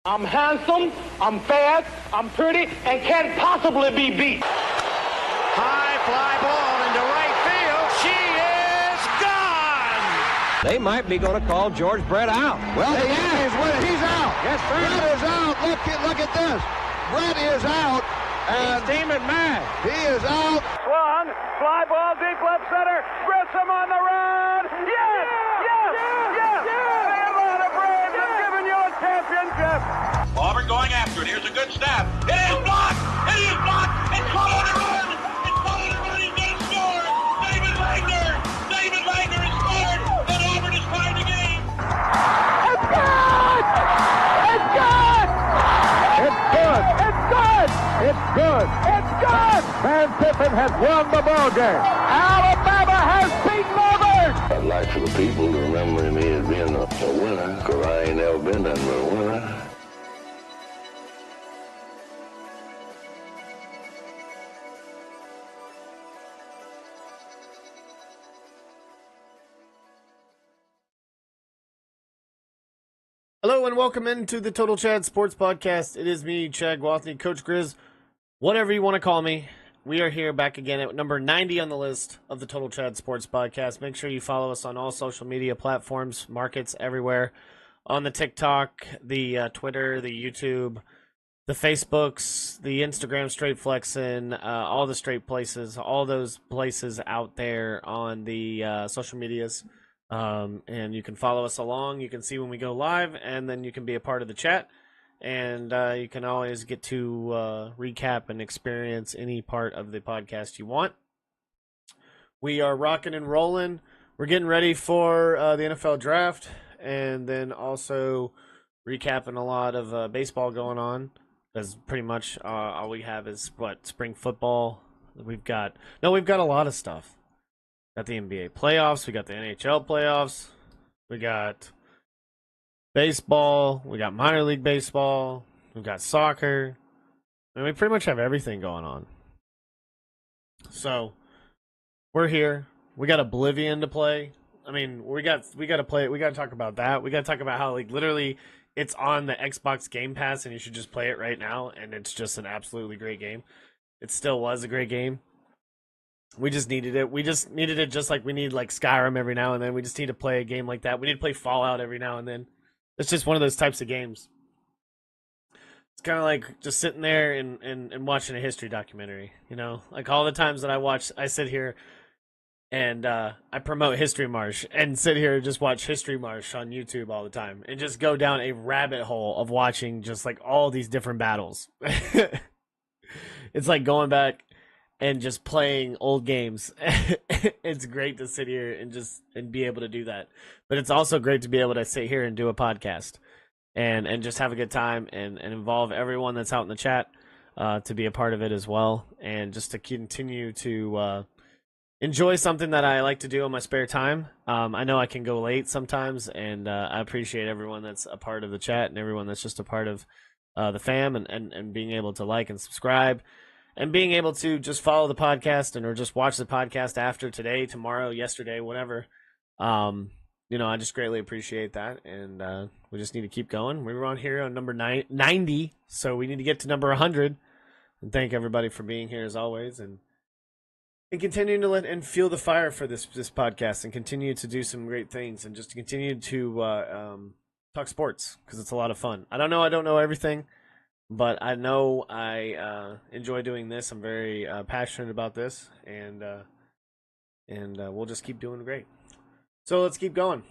I'm handsome, I'm fast, I'm pretty, and can't possibly be beat. High fly ball into right field. She is gone. They might be going to call George Brett out. Well, he is. He's out. Yes, sir. Brett is out. Look at this. Brett is out. And he's steaming mad. He is out. Swung. Fly ball deep left center. Grissom on the run. Yes! The Atlanta Braves have given you a championship. Auburn going after it. Here's a good snap. It is blocked. It is blocked. It's caught on a run. It's caught on a run. He's going to score. David Wagner has scored. And Auburn is tied the game. It's good. It's good. It's good. It's good. It's good. It's good. Van Tiffin has won the ball game. Alabama has beaten Auburn. I'd like for the people to remember me as being a winner, because I ain't never been nothing but a winner. Hello and welcome into the Total Chad Sports Podcast. It is me, Chad Wathney, Coach Grizz, whatever you want to call me. We are here back again at number 90 on the list of the Total Chad Sports Podcast. Make sure you follow us on all social media platforms, markets, everywhere. On the TikTok, the Twitter, the YouTube, the Facebooks, the Instagram straight flexing, all the straight places, all those places out there on the social medias. And you can follow us along. You can see when we go live, and then you can be a part of the chat. And you can always get to recap and experience any part of the podcast you want. We are rocking and rolling. We're getting ready for the NFL draft, and then also recapping a lot of baseball going on. Because pretty much all we have is spring football. We've got a lot of stuff. Got the NBA playoffs. We got the NHL playoffs. We got baseball. We got minor league baseball. We got soccer. And we pretty much have everything going on. So we're here. We got Oblivion to play. I mean, we got to play it. We got to talk about that. We got to talk about how literally it's on the Xbox Game Pass and you should just play it right now. And it's just an absolutely great game. It still was a great game. We just needed it. We just needed it just like we need Skyrim every now and then. We just need to play a game like that. We need to play Fallout every now and then. It's just one of those types of games. It's kind of like just sitting there and watching a history documentary, you know? Like all the times that I sit here and I promote History Marsh and sit here and just watch History Marsh on YouTube all the time and just go down a rabbit hole of watching just all these different battles. It's like going back and just playing old games. It's great to sit here and be able to do that. But it's also great to be able to sit here and do a podcast and just have a good time and involve everyone that's out in the chat to be a part of it as well. And just to continue to enjoy something that I like to do in my spare time. I know I can go late sometimes, and I appreciate everyone that's a part of the chat and everyone that's just a part of the fam and being able to like and subscribe. And being able to just follow the podcast or just watch the podcast after today, tomorrow, yesterday, whatever. I just greatly appreciate that. And we just need to keep going. We were on here on number 90, so we need to get to number 100. And thank everybody for being here as always. And continuing to and fuel the fire for this podcast and continue to do some great things and just to continue to talk sports because it's a lot of fun. I don't know everything. But I know I enjoy doing this. I'm very passionate about this, and we'll just keep doing great. So let's keep going.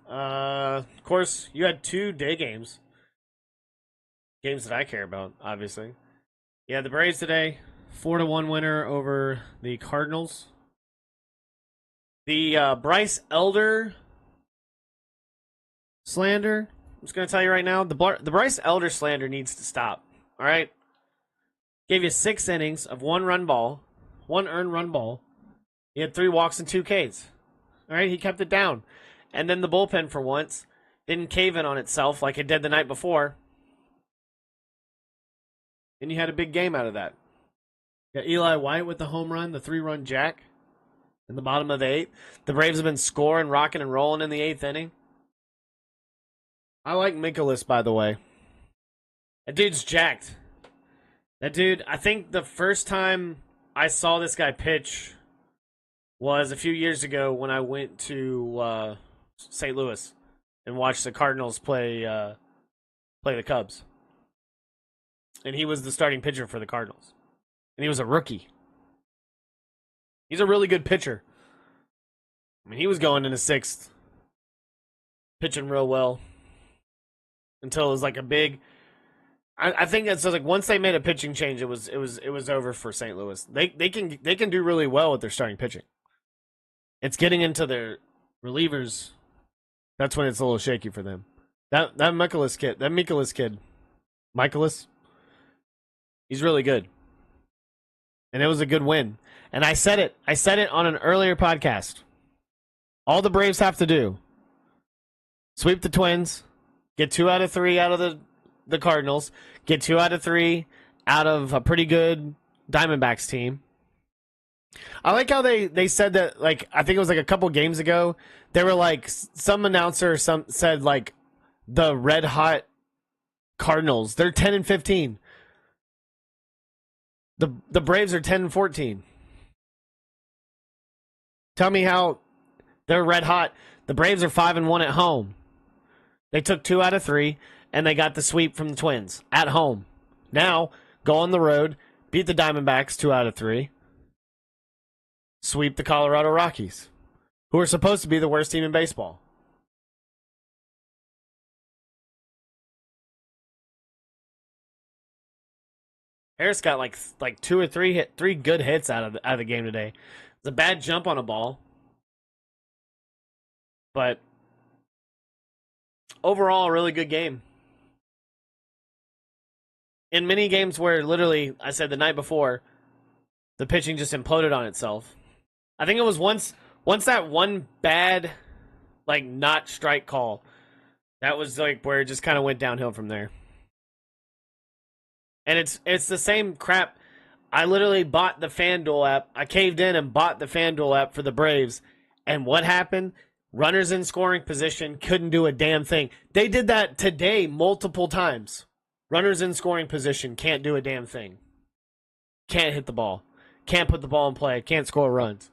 Of course, you had 2 day games that I care about, obviously. Yeah, the Braves today, 4-1 winner over the Cardinals. The Bryce Elder slander. I'm just going to tell you right now, the Bryce Elder slander needs to stop. All right? Gave you 6 innings of 1 earned run ball. He had 3 walks and 2 Ks. All right? He kept it down. And then the bullpen, for once, didn't cave in on itself like it did the night before. And you had a big game out of that. You got Eli White with the home run, the 3-run jack in the bottom of the 8th. The Braves have been scoring, rocking, and rolling in the 8th inning. I like Mikolas, by the way. That dude's jacked. That dude, I think the first time I saw this guy pitch was a few years ago when I went to St. Louis and watched the Cardinals play the Cubs. And he was the starting pitcher for the Cardinals. And he was a rookie. He's a really good pitcher. I mean, he was going in the sixth, pitching real well until it was like a big. I think that's like once they made a pitching change, it was over for St. Louis. They can do really well with their starting pitching. It's getting into their relievers. That's when it's a little shaky for them. That Michaelis kid, he's really good, and it was a good win. And I said it on an earlier podcast. All the Braves have to do: sweep the Twins, get 2 out of 3 out of the Cardinals, get 2 out of 3 out of a pretty good Diamondbacks team. I like how they said that, like, I think it was like a couple games ago, they were like, some announcer said like the red hot Cardinals, they're 10-15. The Braves are 10-14. Tell me how they're red hot. The Braves are 5-1 at home. They took 2 out of 3, and they got the sweep from the Twins at home. Now, go on the road, beat the Diamondbacks 2 out of 3, sweep the Colorado Rockies, who are supposed to be the worst team in baseball. Harris got like 2 or 3 good hits out of the game today. It's a bad jump on a ball, but overall, a really good game. In many games where literally, I said the night before, the pitching just imploded on itself. I think it was once that one bad, like, not strike call, that was like where it just kind of went downhill from there. And it's the same crap. I literally bought the FanDuel app. I caved in and bought the FanDuel app for the Braves. And what happened? Runners in scoring position couldn't do a damn thing. They did that today multiple times. Runners in scoring position can't do a damn thing. Can't hit the ball. Can't put the ball in play. Can't score runs.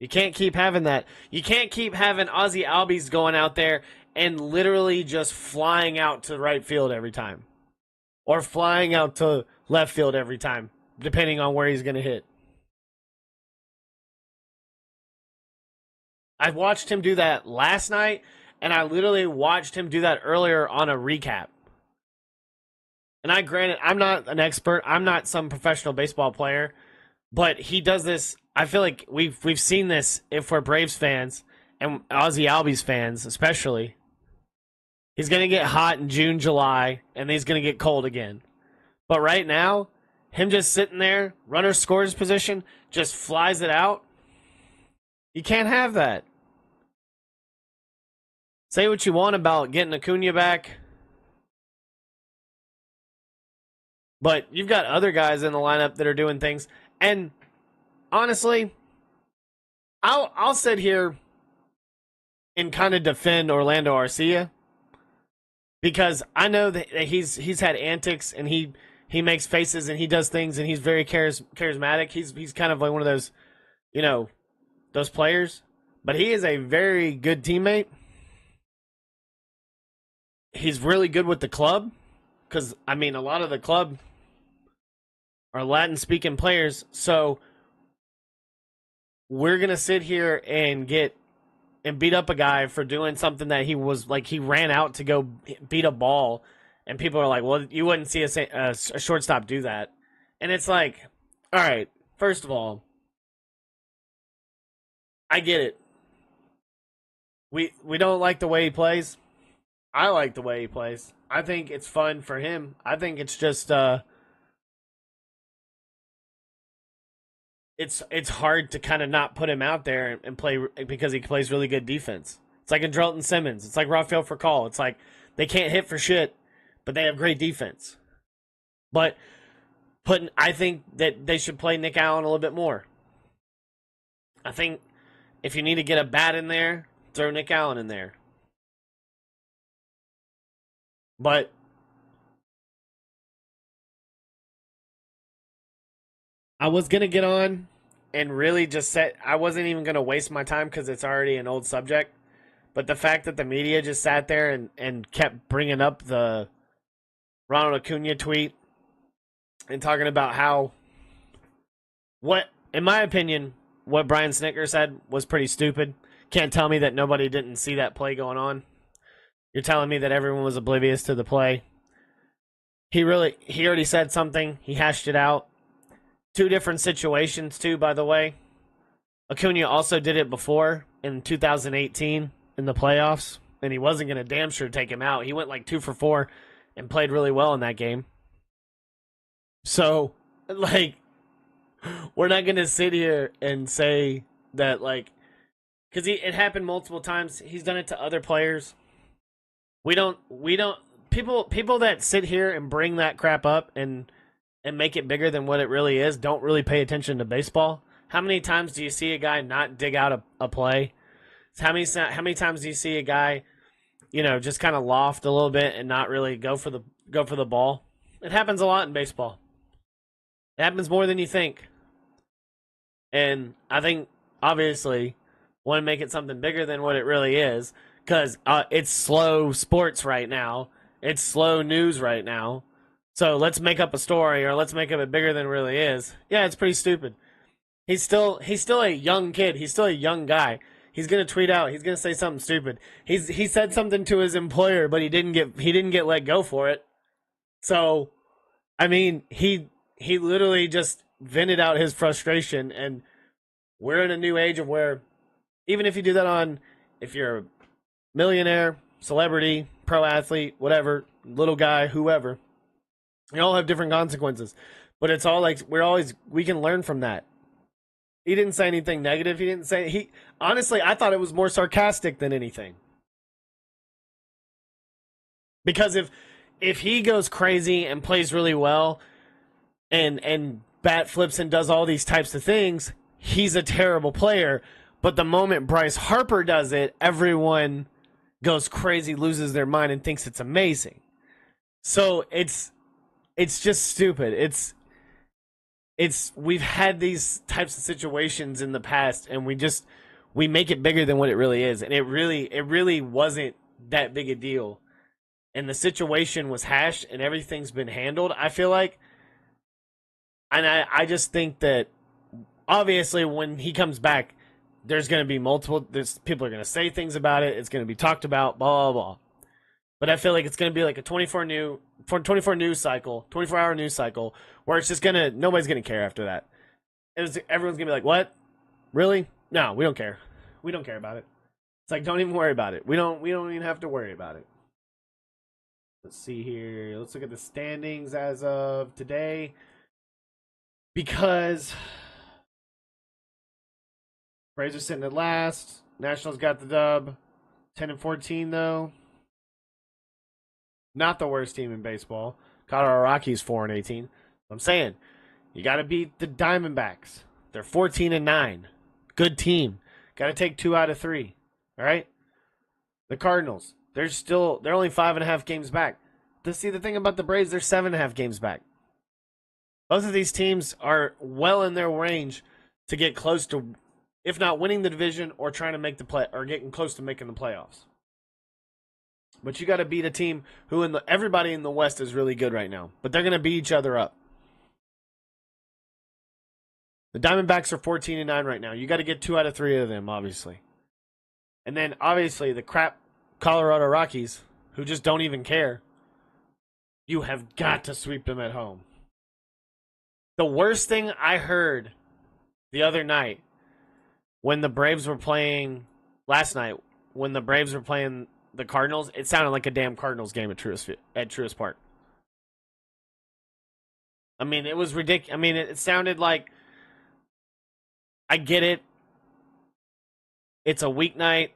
You can't keep having that. You can't keep having Ozzie Albies going out there and literally just flying out to right field every time. Or flying out to left field every time, depending on where he's going to hit. I watched him do that last night, and I literally watched him do that earlier on a recap. And granted, I'm not an expert. I'm not some professional baseball player, but he does this. I feel like we've seen this if we're Braves fans and Ozzie Albies fans especially. He's going to get hot in June, July, and he's going to get cold again. But right now, him just sitting there, runner scores position, just flies it out. You can't have that. Say what you want about getting Acuna back, but you've got other guys in the lineup that are doing things. And honestly, I'll sit here and kind of defend Orlando Arcia, because I know that he's had antics and he makes faces and he does things and he's very charismatic. He's kind of like one of those, those players. But he is a very good teammate. He's really good with the club because, I mean, a lot of the club are Latin-speaking players. So we're going to sit here and beat up a guy for doing something that he ran out to go beat a ball, and people are like, well, you wouldn't see a shortstop do that. And it's like, all right, first of all, I get it. We don't like the way he plays. I like the way he plays. I think it's fun for him. I think it's just it's hard to kind of not put him out there and play, because he plays really good defense. It's like Andrelton Simmons. It's like Rafael Furcal. It's like they can't hit for shit, but they have great defense. But I think that they should play Nick Allen a little bit more. I think if you need to get a bat in there, throw Nick Allen in there. But I was going to get on and really just I wasn't even going to waste my time because it's already an old subject. But the fact that the media just sat there and kept bringing up the Ronald Acuna tweet and talking about how, in my opinion, what Brian Snicker said was pretty stupid. Can't tell me that nobody didn't see that play going on. You're telling me that everyone was oblivious to the play. He already said something. He hashed it out. Two different situations, too, by the way. Acuna also did it before in 2018 in the playoffs, and he wasn't going to damn sure take him out. He went like 2 for 4 and played really well in that game. So, like, we're not going to sit here and say that, like, because it happened multiple times. He's done it to other players. People that sit here and bring that crap up and make it bigger than what it really is don't really pay attention to baseball. How many times do you see a guy not dig out a play? How many times do you see a guy, just kind of loft a little bit and not really go for the ball? It happens a lot in baseball. It happens more than you think. And I think, obviously, want to make it something bigger than what it really is because it's slow sports right now. It's slow news right now. So let's make up a story or let's make it bigger than it really is. Yeah, it's pretty stupid. He's still a young kid. He's still a young guy. He's gonna tweet out. He's gonna say something stupid. He said something to his employer, but he didn't get let go for it. So, I mean, he literally just vented out his frustration, and we're in a new age of where even if you do that if you're a millionaire, celebrity, pro athlete, whatever, little guy, whoever, you all have different consequences. But it's all like we can learn from that. He didn't say anything negative. Honestly, I thought it was more sarcastic than anything. Because if he goes crazy and plays really well and bat flips and does all these types of things, he's a terrible player. But the moment Bryce Harper does it, everyone goes crazy, loses their mind, and thinks it's amazing. So it's just stupid. We've had these types of situations in the past, and we make it bigger than what it really is, and it really wasn't that big a deal. And the situation was hashed, and everything's been handled, I feel like. And I just think that obviously when he comes back, there's going to be people are going to say things about it. It's going to be talked about, blah, blah, blah. But I feel like it's going to be like a 24-hour news cycle, where it's just nobody's going to care after that. Everyone's going to be like, what? Really? No, we don't care. We don't care about it. It's like, don't even worry about it. We don't even have to worry about it. Let's see here. Let's look at the standings as of today. Because Braves are sitting at last. Nationals got the dub. 10-14 though. Not the worst team in baseball. Colorado Rockies 4-18. I'm saying you got to beat the Diamondbacks. They're 14-9. Good team. Got to take 2 out of 3. All right. The Cardinals. They're only 5.5 games back. The thing about the Braves, they're 7.5 games back. Both of these teams are well in their range to get close to, if not winning the division, or trying to make the play, or getting close to making the playoffs. But you got to beat a team who everybody in the West is really good right now. But they're going to beat each other up. The Diamondbacks are 14-9 right now. You got to get 2 out of 3 of them, obviously. And then, obviously, the crap Colorado Rockies, who just don't even care. You have got to sweep them at home. The worst thing I heard the other night when the Braves were playing last night, when the Braves were playing the Cardinals, it sounded like a damn Cardinals game at Truist Park. I mean, it was ridiculous. I mean, it sounded like, I get it. It's a weeknight.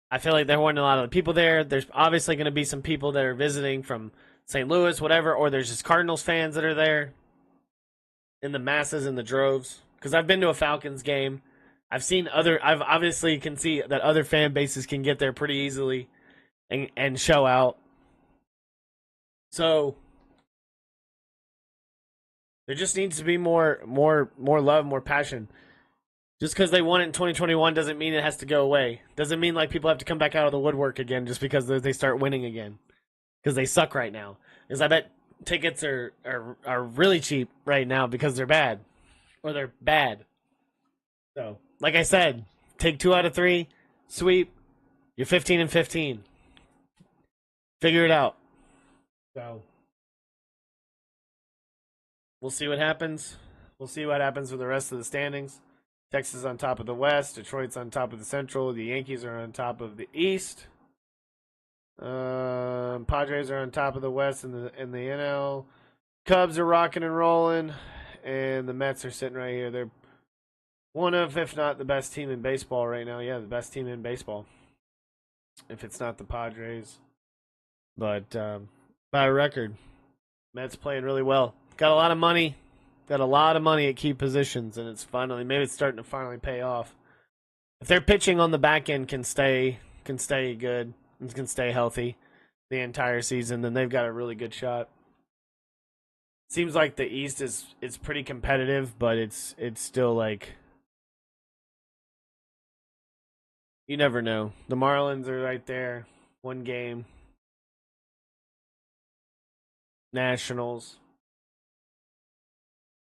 I feel like there weren't a lot of people there. There's obviously going to be some people that are visiting from St. Louis, whatever, or there's just Cardinals fans that are there in the masses, in the droves. Because I've been to a Falcons game. I've obviously can see that other fan bases can get there pretty easily and show out. So There just needs to be more love, more passion. Just because they won it in 2021 doesn't mean it has to go away. Doesn't mean like people have to come back out of the woodwork again just because they start winning again. Because they suck right now. Because I bet tickets are really cheap right now because they're bad. Or they're bad. So, like I said, take 2 out of 3, sweep, you're 15-15. Figure it out. So, we'll see what happens. We'll see what happens with the rest of the standings. Texas on top of the West. Detroit's on top of the Central. The Yankees are on top of the East. Padres are on top of the West in the NL. Cubs are rocking and rolling. And the Mets are sitting right here. They're one of, if not the best team in baseball right now. Yeah, the best team in baseball. If it's not the Padres. But by a record, Mets playing really well. Got a lot of money. Got a lot of money at key positions, and it's maybe it's starting to finally pay off. If their pitching on the back end can stay good and can stay healthy the entire season, then they've got a really good shot. Seems like the East is pretty competitive, but it's still like you never know. The Marlins are right there, 1 game. Nationals.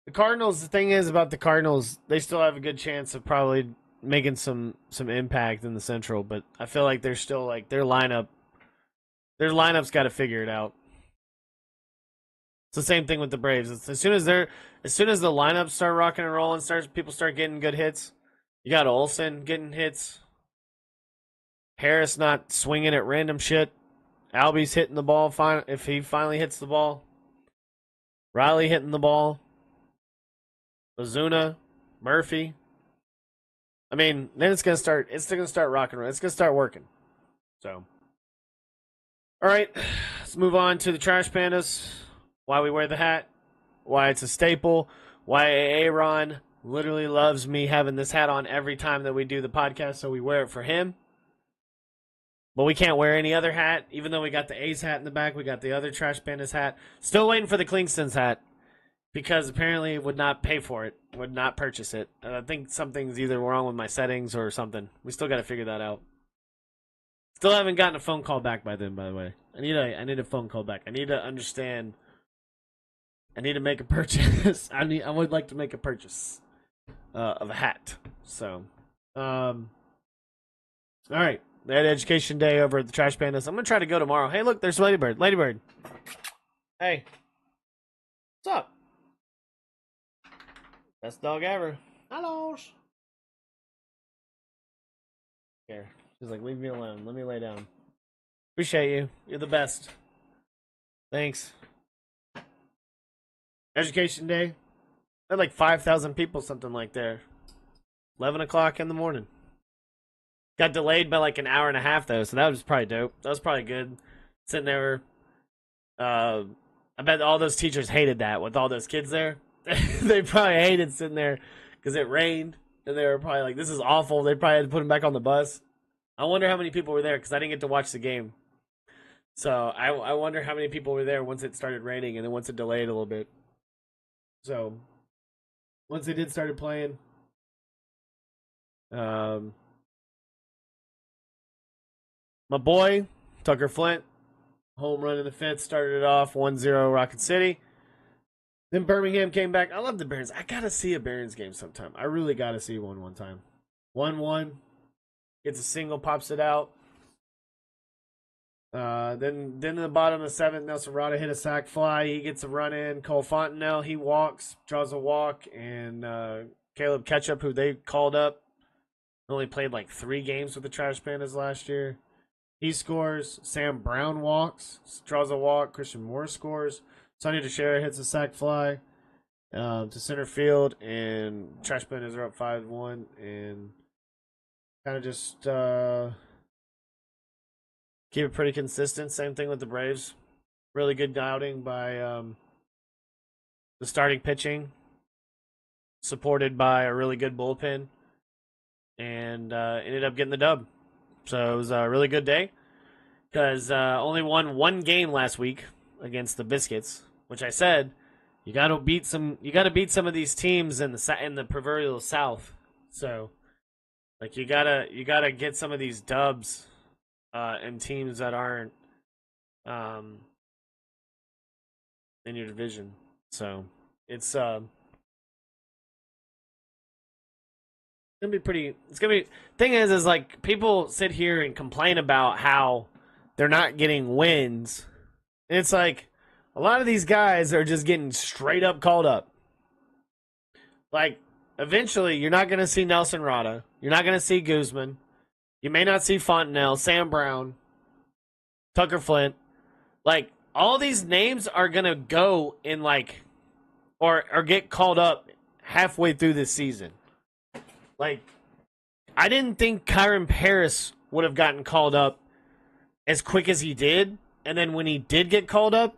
The Cardinals, the thing is about the Cardinals, they still have a good chance of probably making some impact in the Central, but I feel like they're still like their lineup's got to figure it out. It's the same thing with the Braves. As soon as the lineups start rocking and rolling, people start getting good hits. You got Olsen getting hits. Harris not swinging at random shit. Albie's hitting the ball if he finally hits the ball. Riley hitting the ball. Ozuna, Murphy. I mean, then it's gonna start rocking. It's gonna start working. So, all right, let's move on to the Trash Pandas. Why we wear the hat? Why it's a staple? Why Aaron literally loves me having this hat on every time that we do the podcast, so we wear it for him. But we can't wear any other hat, even though we got the A's hat in the back. We got the other Trash Pandas hat. Still waiting for the Klingstons hat. Because apparently it would not pay for it, would not purchase it. I think something's either wrong with my settings or something. We still got to figure that out. Still haven't gotten a phone call back by them, by the way. I need a phone call back. I need to understand. I need to make a purchase. I would like to make a purchase of a hat. So, all right. They had Education Day over at the Trash Pandas. I'm gonna try to go tomorrow. Hey, look, there's Ladybird. Ladybird. Hey, what's up? Best dog ever. Hello. Here. She's like, leave me alone. Let me lay down. Appreciate you. You're the best. Thanks. Education Day. Had like 5,000 people, something like there. 11 o'clock in the morning. Got delayed by like an hour and a half, though, so that was probably dope. That was probably good. Sitting there. I bet all those teachers hated that with all those kids there. They probably hated sitting there because it rained, and they were probably like, this is awful. They probably had to put them back on the bus. I wonder how many people were there because I didn't get to watch the game. So I wonder how many people were there once it started raining and then once it delayed a little bit. So once they did started playing, my boy, Tucker Flint, home run in the 5th, started it off 1-0 Rocket City. Then Birmingham came back. I love the Barons. I got to see a Barons game sometime. I really got to see one time. 1-1. Gets a single, pops it out. Then in the bottom of the 7th, Nelson Rada hit a sac fly. He gets a run in. Cole Fontenelle, he walks, draws a walk. And Caleb Ketchup, who they called up, only played like 3 games with the Trash Pandas last year. He scores. Sam Brown walks, draws a walk. Christian Moore scores. Sonny DeShera hits a sac fly to center field, and Trash Pandas are up 5-1, and kind of just keep it pretty consistent. Same thing with the Braves. Really good outing by the starting pitching, supported by a really good bullpen, and ended up getting the dub. So it was a really good day because only won 1 game last week against the Biscuits, which I said You got to beat some. You got to beat some of these teams in the proverbial South. So, like, you gotta get some of these dubs, and teams that aren't, in your division. So it's gonna be pretty. It's gonna be. Thing is like people sit here and complain about how they're not getting wins, and it's like a lot of these guys are just getting straight up called up. Like, eventually, you're not going to see Nelson Rada. You're not going to see Guzman. You may not see Fontenelle, Sam Brown, Tucker Flint. Like, all these names are going to go in, like, or get called up halfway through this season. Like, I didn't think Kyron Paris would have gotten called up as quick as he did. And then when he did get called up,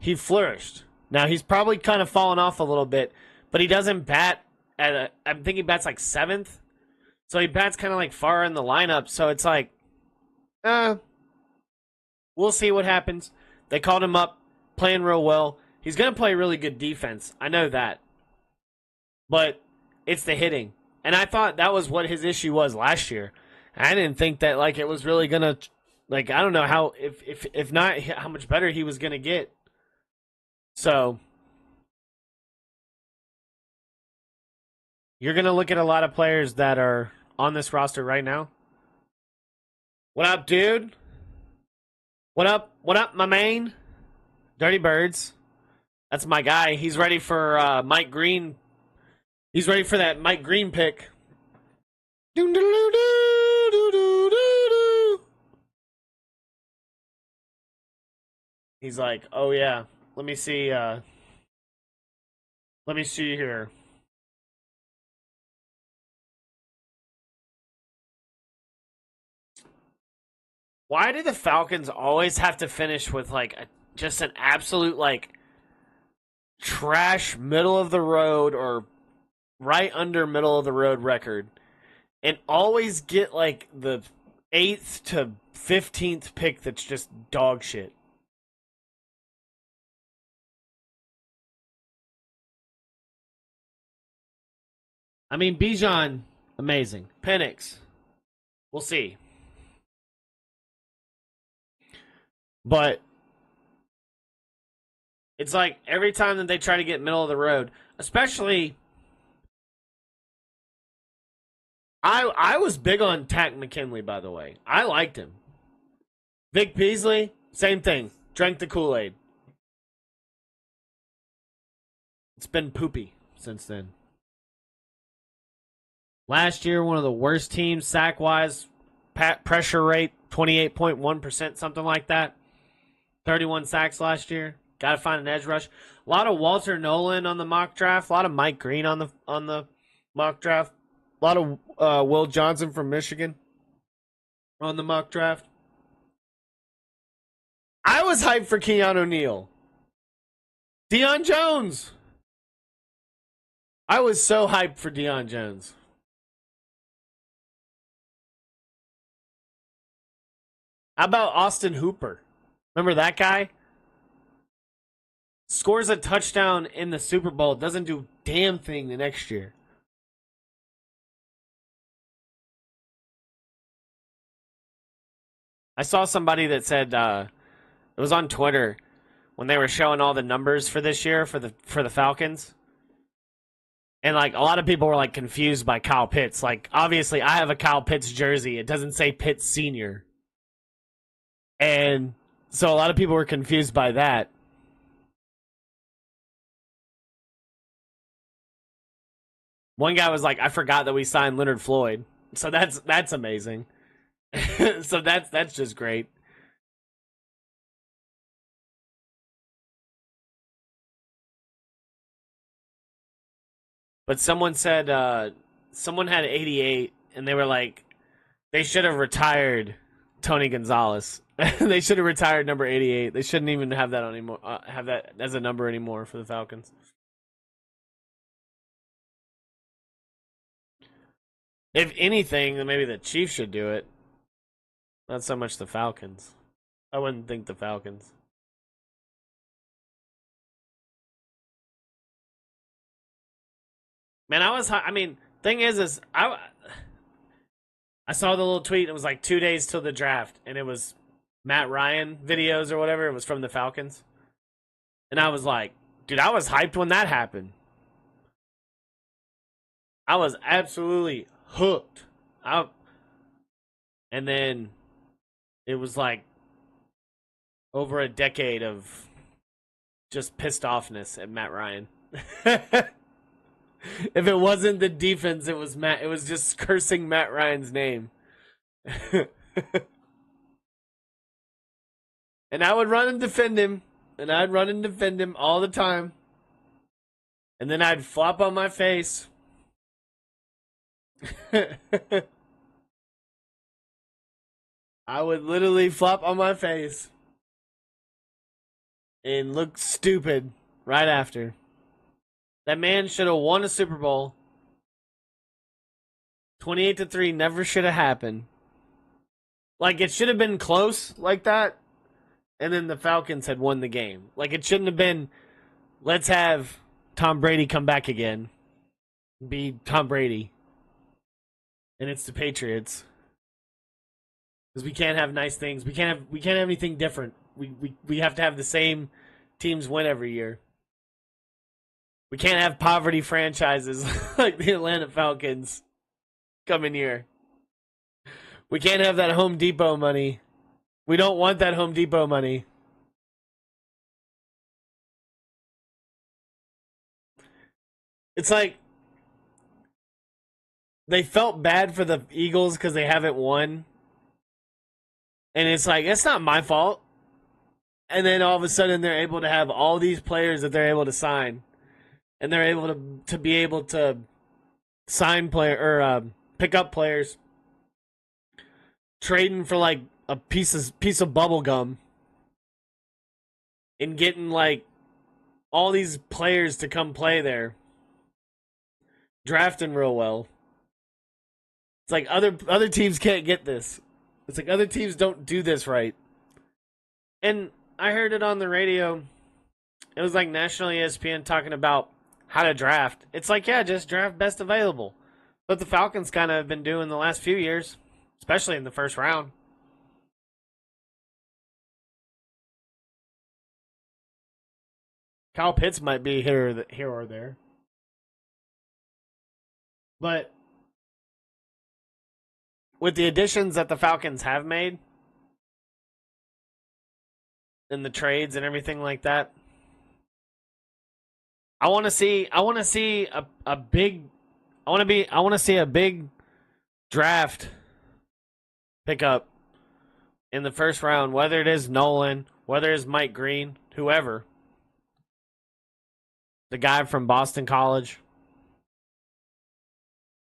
he flourished. Now, he's probably kind of fallen off a little bit, but he doesn't bat I think he bats like 7th. So he bats kind of like far in the lineup. So it's like, we'll see what happens. They called him up, playing real well. He's going to play really good defense. I know that. But it's the hitting. And I thought that was what his issue was last year. I didn't think that, like, it was really going to, like, I don't know how, if not, how much better he was going to get. So you're going to look at a lot of players that are on this roster right now. What up, dude? What up? What up, my main? Dirty Birds. That's my guy. He's ready for Mike Green. He's ready for that Mike Green pick. He's like, oh yeah, let me see here. Why do the Falcons always have to finish with like just an absolute like trash middle of the road or right under middle of the road record and always get like the 8th to 15th pick that's just dog shit? I mean, Bijan, amazing. Penix, we'll see. But it's like every time that they try to get middle of the road, especially I was big on Tack McKinley, by the way. I liked him. Vic Beasley, same thing. Drank the Kool-Aid. It's been poopy since then. Last year, one of the worst teams sack-wise, pressure rate, 28.1%, something like that. 31 sacks last year. Got to find an edge rush. A lot of Walter Nolan on the mock draft. A lot of Mike Green on the mock draft. A lot of Will Johnson from Michigan on the mock draft. I was hyped for Keanu Neal. Deion Jones. I was so hyped for Deion Jones. How about Austin Hooper? Remember that guy? Scores a touchdown in the Super Bowl. Doesn't do a damn thing the next year. I saw somebody that said it was on Twitter when they were showing all the numbers for this year for the Falcons. And like a lot of people were like confused by Kyle Pitts. Like obviously I have a Kyle Pitts jersey. It doesn't say Pitts Senior. And so a lot of people were confused by that. One guy was like, I forgot that we signed Leonard Floyd. So that's amazing. So that's just great. But someone said someone had 88 and they were like, they should have retired Tony Gonzalez. They should have retired number 88. They shouldn't even have that anymore. Have that as a number anymore for the Falcons. If anything, then maybe the Chiefs should do it. Not so much the Falcons. I wouldn't think the Falcons. Man, I mean, thing is I saw the little tweet. It was like 2 days till the draft, and it was Matt Ryan videos or whatever. It was from the Falcons. And I was like, dude, I was hyped when that happened. I was absolutely hooked. And then it was like over a decade of just pissed offness at Matt Ryan. If it wasn't the defense, it was just cursing Matt Ryan's name. And I would run and defend him. And I'd run and defend him all the time. And then I'd flop on my face. I would literally flop on my face and look stupid right after. That man should have won a Super Bowl. 28-3 never should have happened. Like, it should have been close like that, and then the Falcons had won the game. Like, it shouldn't have been, let's have Tom Brady come back again. Be Tom Brady. And it's the Patriots. Because we can't have nice things. We can't have anything different. We have to have the same teams win every year. We can't have poverty franchises like the Atlanta Falcons coming here. We can't have that Home Depot money. We don't want that Home Depot money. It's like they felt bad for the Eagles because they haven't won. And it's like, it's not my fault. And then all of a sudden they're able to have all these players that they're able to sign. And they're able to be able to sign pick up players. Trading for like a piece of bubble gum. And getting like all these players to come play there. Drafting real well. It's like other teams can't get this. It's like other teams don't do this right. And I heard it on the radio. It was like national ESPN talking about how to draft. It's like, yeah, just draft best available. But the Falcons kind of have been doing the last few years, especially in the first round. Kyle Pitts might be here or there. But with the additions that the Falcons have made and the trades and everything like that, I want to see a big draft pickup in the first round, whether it is Nolan, whether it is Mike Green, whoever. The guy from Boston College.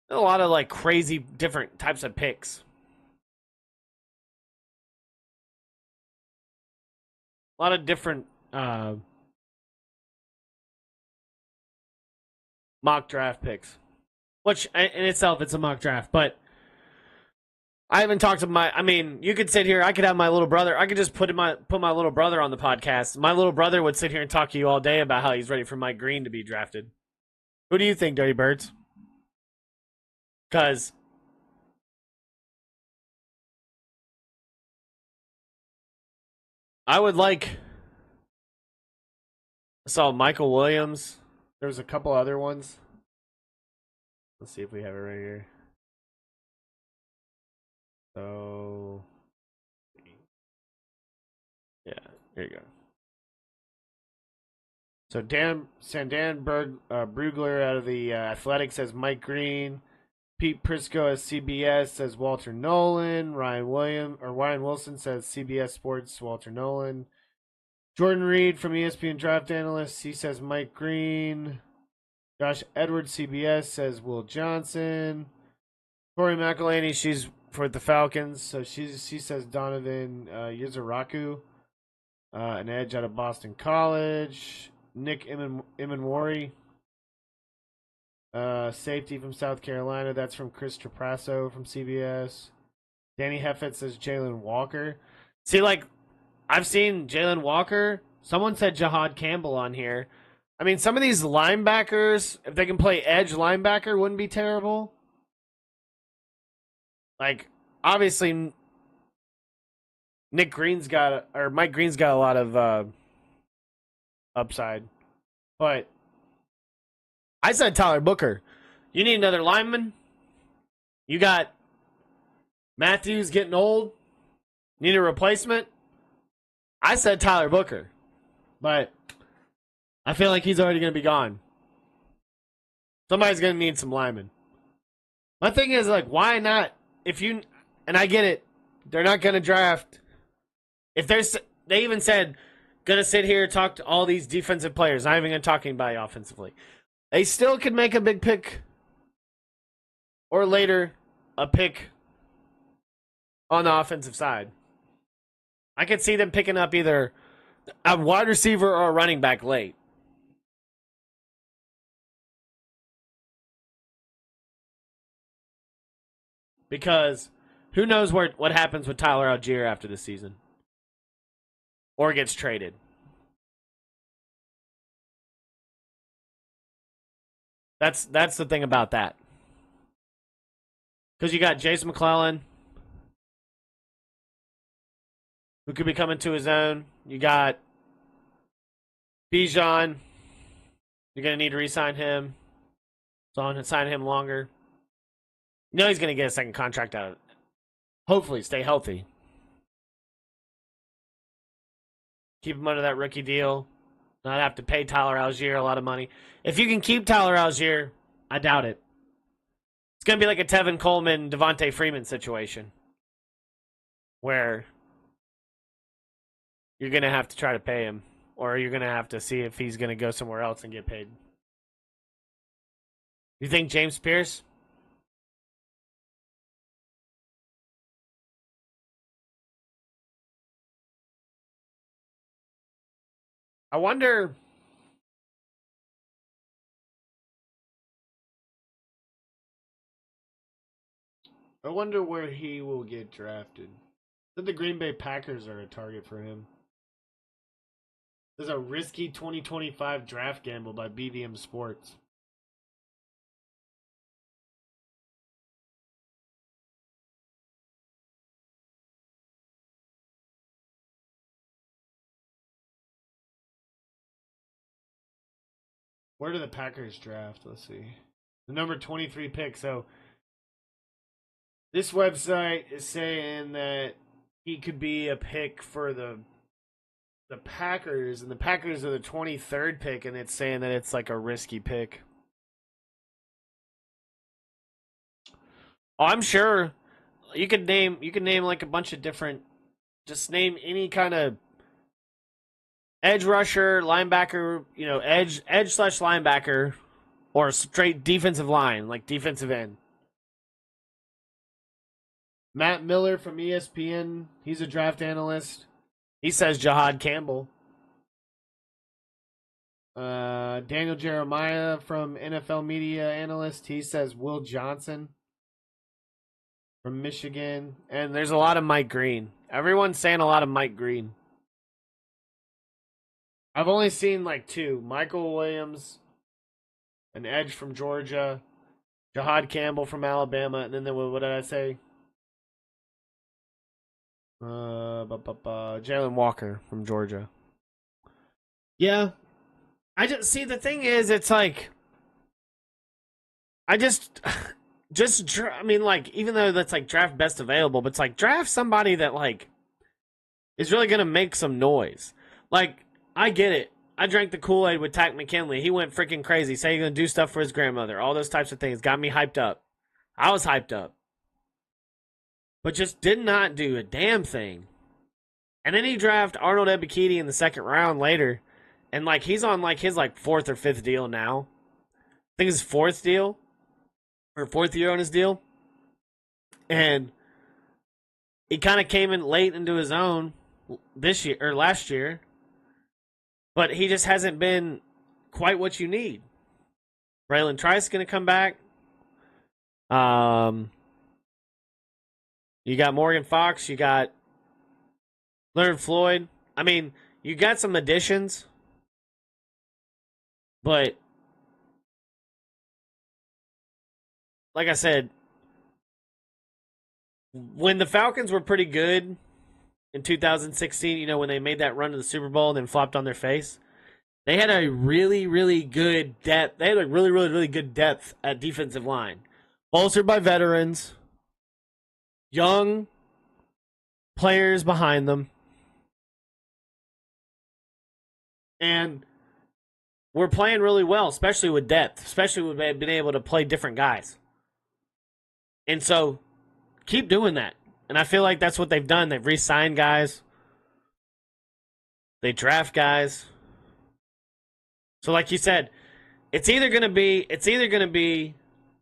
A lot of like crazy different types of picks. A lot of different mock draft picks. Which in itself it's a mock draft, but I haven't talked to you could sit here, I could have my little brother, I could just put my little brother on the podcast. My little brother would sit here and talk to you all day about how he's ready for Mike Green to be drafted. Who do you think, Dirty Birds? Because I saw Michael Williams. There was a couple other ones. Let's see if we have it right here. So, yeah, here you go. So Dan Brugler out of the Athletic says Mike Green. Pete Prisco as CBS says Walter Nolan. Ryan Wilson says CBS Sports Walter Nolan. Jordan Reed from ESPN Draft Analyst, he says Mike Green. Josh Edwards, CBS, says Will Johnson. Tori McElhaney, she's for the Falcons, so she says Donovan Yuzuraku, an edge out of Boston College. Nick Imanwari, safety from South Carolina. That's from Chris Trapasso from CBS. Danny Heffett says Jalen Walker. See, like, I've seen Jalen Walker. Someone said Jahad Campbell on here. I mean, some of these linebackers, if they can play edge linebacker, wouldn't be terrible. Like, obviously, Mike Green's got a lot of upside. But I said Tyler Booker. You need another lineman. You got Matthews getting old. Need a replacement. I said Tyler Booker. But I feel like he's already going to be gone. Somebody's going to need some linemen. My thing is, like, why not? And I get it. They're not going to draft. They even said, going to sit here and talk to all these defensive players. Not even going to talk anybody offensively. They still could make a big pick. Or later, a pick on the offensive side. I could see them picking up either a wide receiver or a running back late. Because who knows what happens with Tyler Algier after the season. Or gets traded. That's the thing about that. Because you got Jason McClellan, who could be coming to his own. You got Bijan. You're going to need to re-sign him. So sign him longer. You know he's going to get a second contract out of it. Hopefully stay healthy. Keep him under that rookie deal. Not have to pay Tyler Algier a lot of money. If you can keep Tyler Algier, I doubt it. It's going to be like a Tevin Coleman, Devontae Freeman situation. Where you're going to have to try to pay him. Or you're going to have to see if he's going to go somewhere else and get paid. You think James Pierce? I wonder where he will get drafted. The Green Bay Packers are a target for him. There's a risky 2025 draft gamble by BDM Sports. Where do the Packers draft? Let's see. The number 23 pick. So this website is saying that he could be a pick for the Packers, and the Packers are the 23rd pick, and it's saying that it's like a risky pick. Oh, I'm sure you could name like a bunch of different. Just name any kind of edge rusher, linebacker, edge / linebacker, or straight defensive line, like defensive end. Matt Miller from ESPN, he's a draft analyst. He says Jahad Campbell. Daniel Jeremiah from NFL Media Analyst, he says Will Johnson from Michigan. And there's a lot of Mike Green. Everyone's saying a lot of Mike Green. I've only seen like two. Michael Williams, an edge from Georgia. Jahad Campbell from Alabama. And then what did I say? Jalen Walker from Georgia. Yeah. The thing is, it's like, even though that's like draft best available, but it's like draft somebody that like is really going to make some noise. Like, I get it. I drank the Kool-Aid with Tack McKinley. He went freaking crazy. Say he's going to do stuff for his grandmother. All those types of things got me hyped up. I was hyped up. But just did not do a damn thing. And then he drafted Arnold Ebiketie in the second round later. And like he's on like his like fourth or fifth deal now. I think it's his fourth deal. Or fourth year on his deal. And he kind of came in late into his own this year or last year. But he just hasn't been quite what you need. Braylon Trice is going to come back. You got Morgan Fox. You got Leonard Floyd. I mean, you got some additions. But like I said, when the Falcons were pretty good in 2016, you know, when they made that run to the Super Bowl and then flopped on their face, they had a really, really good depth. They had a really, really, really good depth at defensive line, bolstered by veterans, young players behind them, and we're playing really well, especially with depth, especially with being able to play different guys. And so, keep doing that. And I feel like that's what they've done. They've re-signed guys. They draft guys. So, like you said, it's either gonna be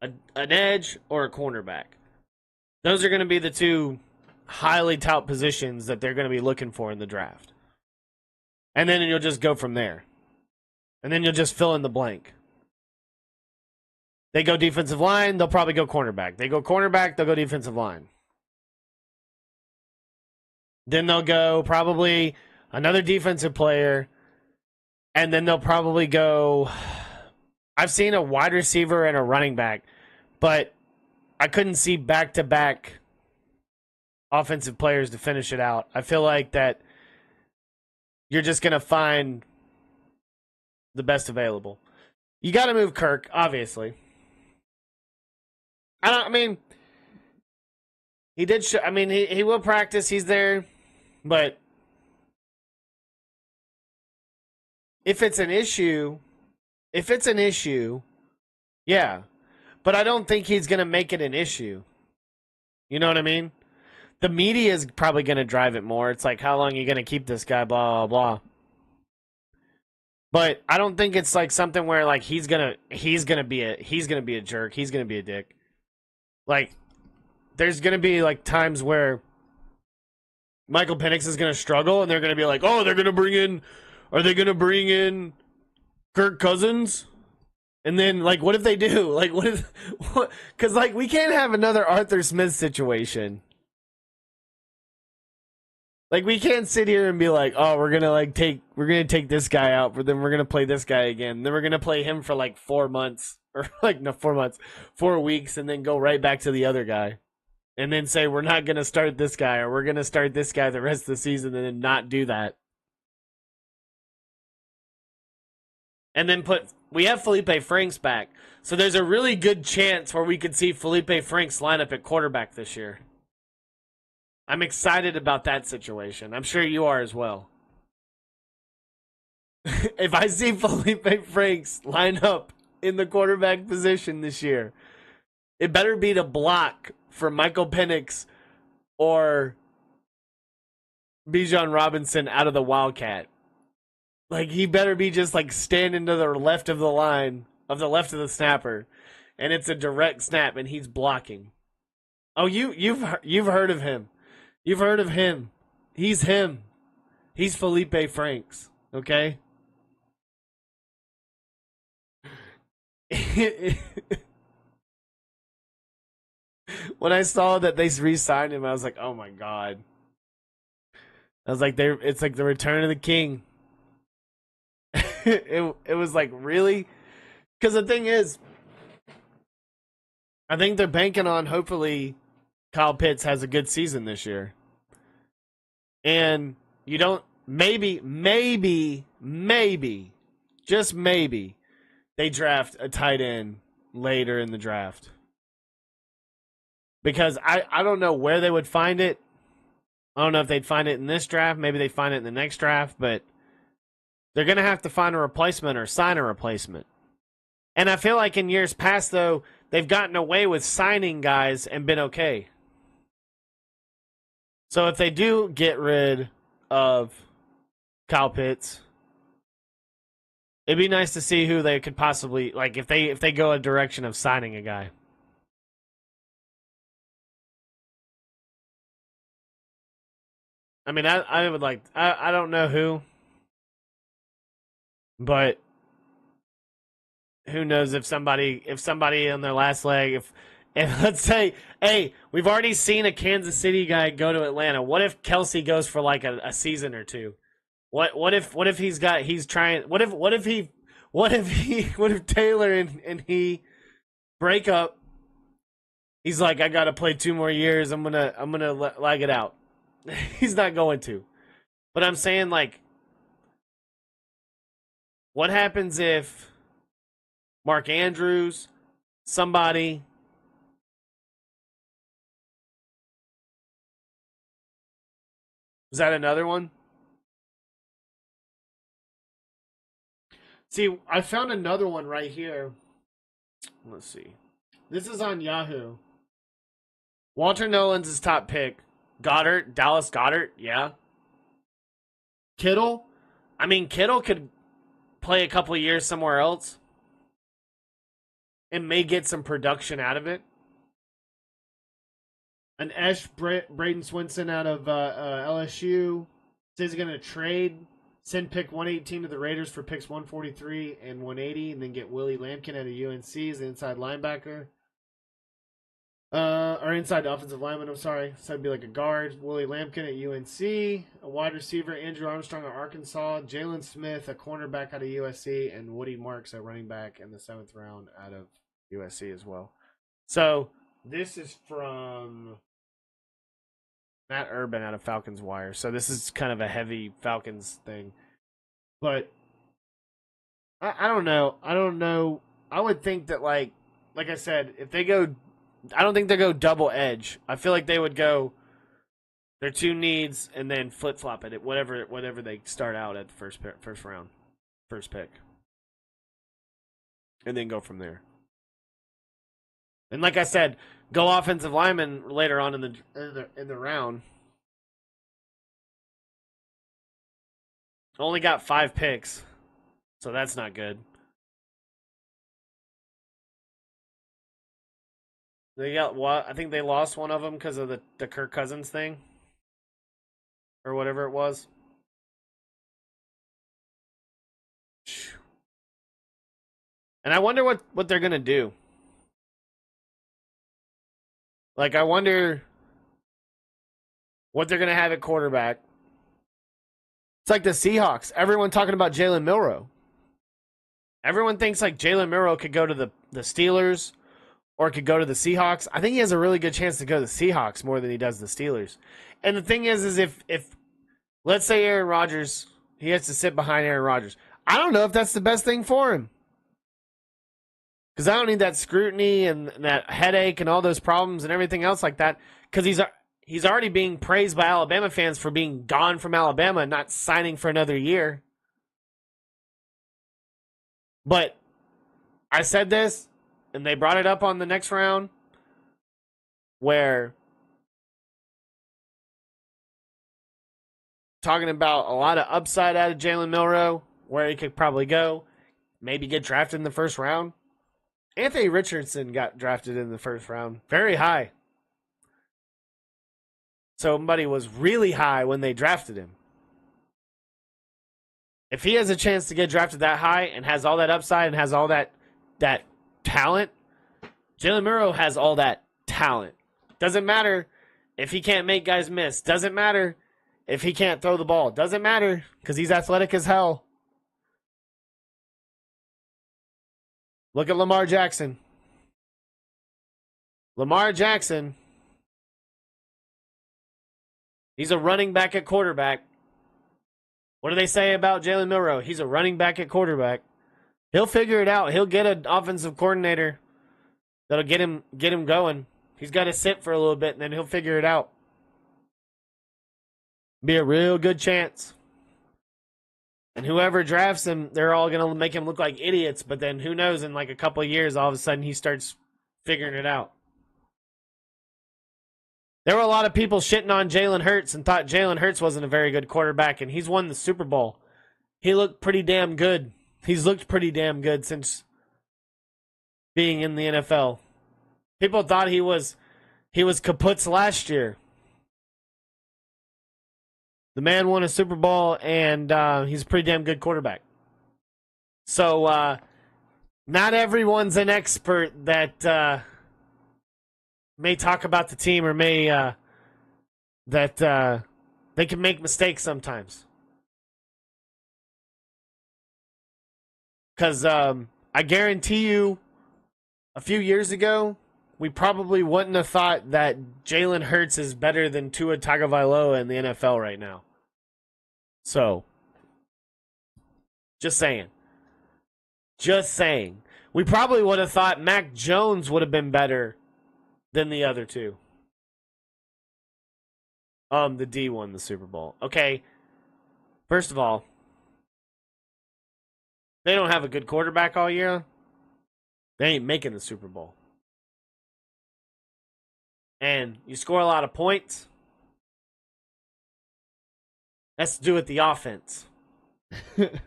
an edge or a cornerback. Those are gonna be the two highly tout positions that they're gonna be looking for in the draft. And then you'll just go from there. And then you'll just fill in the blank. They go defensive line, they'll probably go cornerback. They go cornerback, they'll go defensive line. Then they'll go probably another defensive player. And then they'll probably go... I've seen a wide receiver and a running back, but I couldn't see back-to-back offensive players to finish it out. I feel like that you're just going to find the best available. You got to move Kirk, obviously. He did he will practice, he's there, but if it's an issue, yeah. But I don't think he's going to make it an issue. You know what I mean? The media is probably going to drive it more. It's like, how long are you going to keep this guy, blah, blah, blah. But I don't think it's like something where like he's gonna be a jerk. He's gonna be a dick. Like, there's gonna be like times where Michael Penix is gonna struggle, and they're gonna be like, "Oh, are they gonna bring in Kirk Cousins?" And then like, what if they do? Like, because like we can't have another Arthur Smith situation. Like, we can't sit here and be like, oh, we're gonna take this guy out, but then we're gonna play this guy again. Then we're gonna play him for like 4 months, or like no 4 months, 4 weeks, and then go right back to the other guy, and then say we're not gonna start this guy, or we're gonna start this guy the rest of the season, and then not do that. And then we have Felipe Franks back, so there's a really good chance where we could see Felipe Franks line up at quarterback this year. I'm excited about that situation. I'm sure you are as well. If I see Felipe Franks line up in the quarterback position this year, it better be to block for Michael Penix or Bijan Robinson out of the Wildcat. Like, he better be just like standing to the left of the line, of the left of the snapper, and it's a direct snap and he's blocking. Oh, you've heard of him. You've heard of him. He's him. He's Felipe Franks, okay? When I saw that they re-signed him, I was like, oh my God. I was like, it's like the return of the king. It was like, really? Because the thing is, I think they're banking on, hopefully, Kyle Pitts has a good season this year. And you don't, maybe, just maybe, they draft a tight end later in the draft. Because I don't know where they would find it. I don't know if they'd find it in this draft. Maybe they'd find it in the next draft. But they're going to have to find a replacement or sign a replacement. And I feel like in years past, though, they've gotten away with signing guys and been okay. So if they do get rid of Kyle Pitts, it'd be nice to see who they could possibly, like, if they go a direction of signing a guy. I mean, I would like, I don't know who, but who knows if somebody on their last leg, if let's say, hey, we've already seen a Kansas City guy go to Atlanta. What if Kelsey goes for like a season or two? What if What if Taylor and he break up? He's like, I gotta play 2 more years. I'm gonna lag it out. He's not going to. But I'm saying, like, what happens if Mark Andrews, somebody, is that another one? See, I found another one right here. Let's see. This is on Yahoo. Walter Nolan's his top pick. Goddard, Dallas Goddard, yeah. Kittle? I mean, Kittle could play a couple of years somewhere else and may get some production out of it. An Braden Swinson out of LSU says he's going to trade, send pick 118 to the Raiders for picks 143 and 180, and then get Willie Lampkin out of UNC as an inside linebacker. Or inside offensive lineman, I'm sorry. So it'd be like a guard, Willie Lampkin at UNC, a wide receiver, Andrew Armstrong at Arkansas, Jalen Smith, a cornerback out of USC, and Woody Marks, a running back in the 7th round out of USC as well. So this is from Matt Urban out of Falcons Wire. So this is kind of a heavy Falcons thing. But I don't know. I don't know. I would think that, like I said, if they go, I don't think they go double edge. I feel like they would go their 2 needs and then flip flop it at whatever they start out at the first round, first pick, and then go from there. And like I said, go offensive lineman later on in the round. Only got 5 picks, so that's not good. They got what? I think they lost one of them because of the Kirk Cousins thing, or whatever it was. And I wonder what they're gonna do. Like, I wonder what they're gonna have at quarterback. It's like the Seahawks. Everyone talking about Jalen Milroe. Everyone thinks like Jalen Milroe could go to the Steelers or could go to the Seahawks. I think he has a really good chance to go to the Seahawks more than he does the Steelers. And the thing is if let's say Aaron Rodgers, he has to sit behind Aaron Rodgers. I don't know if that's the best thing for him. Because I don't need that scrutiny and that headache and all those problems and everything else like that. Because he's already being praised by Alabama fans for being gone from Alabama and not signing for another year. But I said this, and they brought it up on the next round, where talking about a lot of upside out of Jalen Milroe, where he could probably go, maybe get drafted in the first round. Anthony Richardson got drafted in the first round, very high. Somebody was really high when they drafted him. If he has a chance to get drafted that high and has all that upside and has all that talent, Jalen Milroe has all that talent. Doesn't matter if he can't make guys miss. Doesn't matter if he can't throw the ball. Doesn't matter because he's athletic as hell. Look at Lamar Jackson. Lamar Jackson, he's a running back at quarterback. What do they say about Jalen Milroe? He's a running back at quarterback. He'll figure it out. He'll get an offensive coordinator that'll get him going. He's got to sit for a little bit, and then he'll figure it out. Be a real good chance. And whoever drafts him, they're all going to make him look like idiots. But then who knows, in like a couple of years, all of a sudden he starts figuring it out. There were a lot of people shitting on Jalen Hurts and thought Jalen Hurts wasn't a very good quarterback, and he's won the Super Bowl. He looked pretty damn good. He's looked pretty damn good since being in the NFL. People thought he was kaputs last year. The man won a Super Bowl, and he's a pretty damn good quarterback. So, not everyone's an expert that may talk about the team or may that they can make mistakes sometimes. Because I guarantee you, a few years ago, we probably wouldn't have thought that Jalen Hurts is better than Tua Tagovailoa in the NFL right now. So, just saying. Just saying. We probably would have thought Mac Jones would have been better than the other two. The D won the Super Bowl. Okay. First of all, they don't have a good quarterback all year. They ain't making the Super Bowl. And you score a lot of points. That's to do with the offense. That's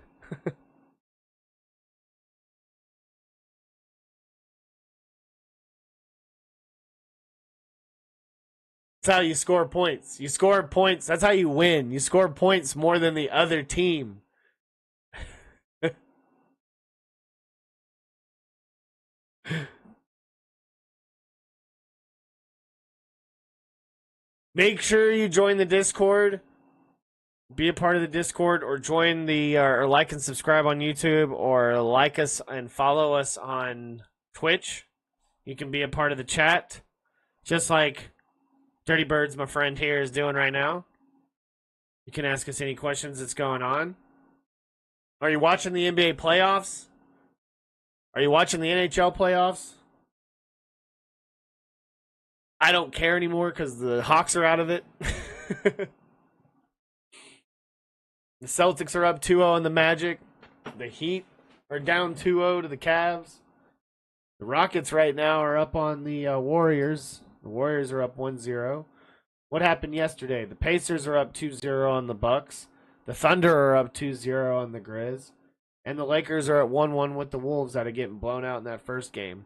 how you score points. You score points. That's how you win. You score points more than the other team. Make sure you join the Discord. Be a part of the Discord, or join the or like and subscribe on YouTube, or like us and follow us on Twitch. You can be a part of the chat, just like Dirty Birds, my friend here, is doing right now. You can ask us any questions that's going on. Are you watching the NBA playoffs? Are you watching the NHL playoffs? I don't care anymore because the Hawks are out of it. The Celtics are up 2-0 on the Magic. The Heat are down 2-0 to the Cavs. The Rockets right now are up on the Warriors. The Warriors are up 1-0. What happened yesterday? The Pacers are up 2-0 on the Bucks. The Thunder are up 2-0 on the Grizz. And the Lakers are at 1-1 with the Wolves out of getting blown out in that first game.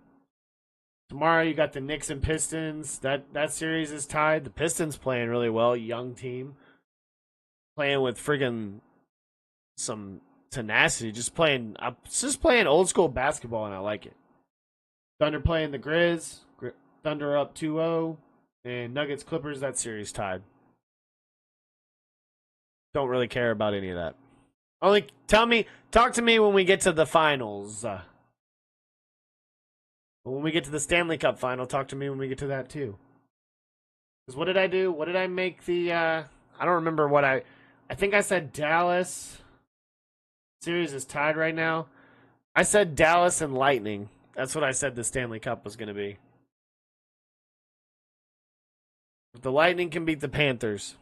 Tomorrow you got the Knicks and Pistons. That series is tied. The Pistons playing really well. Young team. Playing with friggin' some tenacity. Just playing old school basketball, and I like it. Thunder playing the Grizz. Thunder up 2-0. And Nuggets Clippers, that series tied. Don't really care about any of that. Only talk to me when we get to the finals. When we get to the Stanley Cup final, talk to me when we get to that too. Because what did I do? What did I make the, I don't remember what I think I said Dallas. Series is tied right now. I said Dallas and Lightning. That's what I said the Stanley Cup was going to be. If the Lightning can beat the Panthers,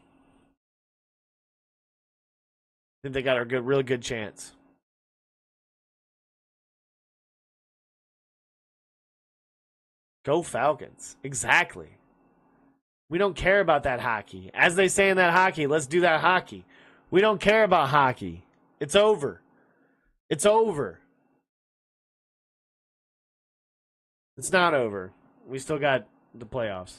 I think they got a real good chance. Go Falcons. Exactly. We don't care about that hockey. As they say in that hockey, let's do that hockey. We don't care about hockey. It's over. It's over. It's not over. We still got the playoffs.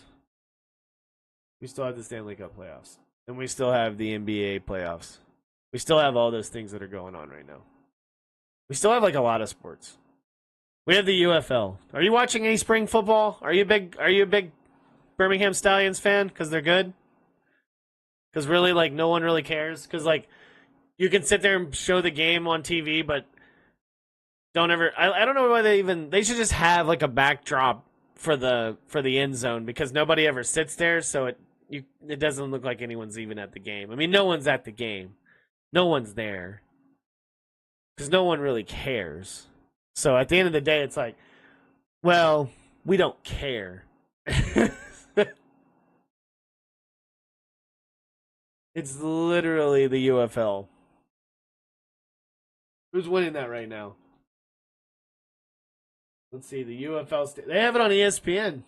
We still have the Stanley Cup playoffs. And we still have the NBA playoffs. We still have all those things that are going on right now. We still have like a lot of sports. We have the UFL. Are you watching any spring football? Are you a big Birmingham Stallions fan because they're good? Because really, like, no one really cares. Because, like, you can sit there and show the game on TV, but don't ever. I don't know why they should just have like a backdrop for the end zone, because nobody ever sits there, so it doesn't look like anyone's even at the game. I mean, no one's at the game. No one's there. Because no one really cares. So at the end of the day, it's like, well, we don't care. It's literally the UFL. Who's winning that right now? Let's see, the UFL. They have it on ESPN.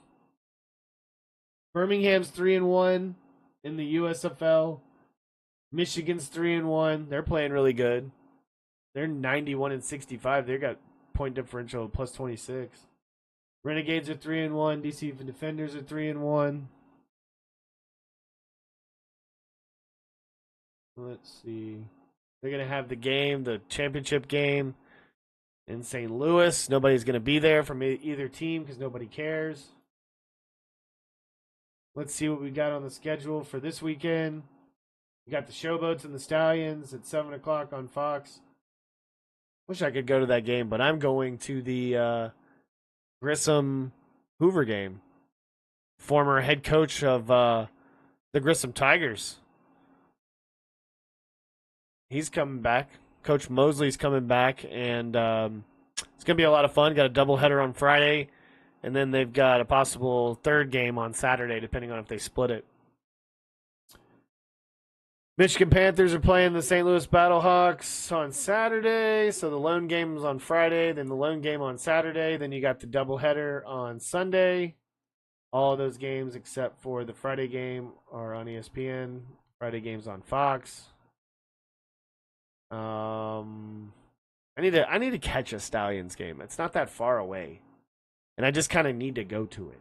Birmingham's 3-1 in the USFL. Michigan's 3-1. They're playing really good. They're 91-65. They got point differential of plus 26. Renegades are 3-1. DC Defenders are 3-1. Let's see. They're gonna have the championship game in St. Louis. Nobody's gonna be there from either team because nobody cares. Let's see what we got on the schedule for this weekend. We got the Showboats and the Stallions at 7 o'clock on Fox. Wish I could go to that game, but I'm going to the Grissom Hoover game. Former head coach of the Grissom Tigers. He's coming back. Coach Mosley's coming back, and it's going to be a lot of fun. Got a doubleheader on Friday, and then they've got a possible third game on Saturday, depending on if they split it. Michigan Panthers are playing the St. Louis Battlehawks on Saturday, so the lone game is on Friday, then the lone game on Saturday, then you got the doubleheader on Sunday. All of those games except for the Friday game are on ESPN. Friday game's on Fox. I need to catch a Stallions game. It's not that far away, and I just kind of need to go to it.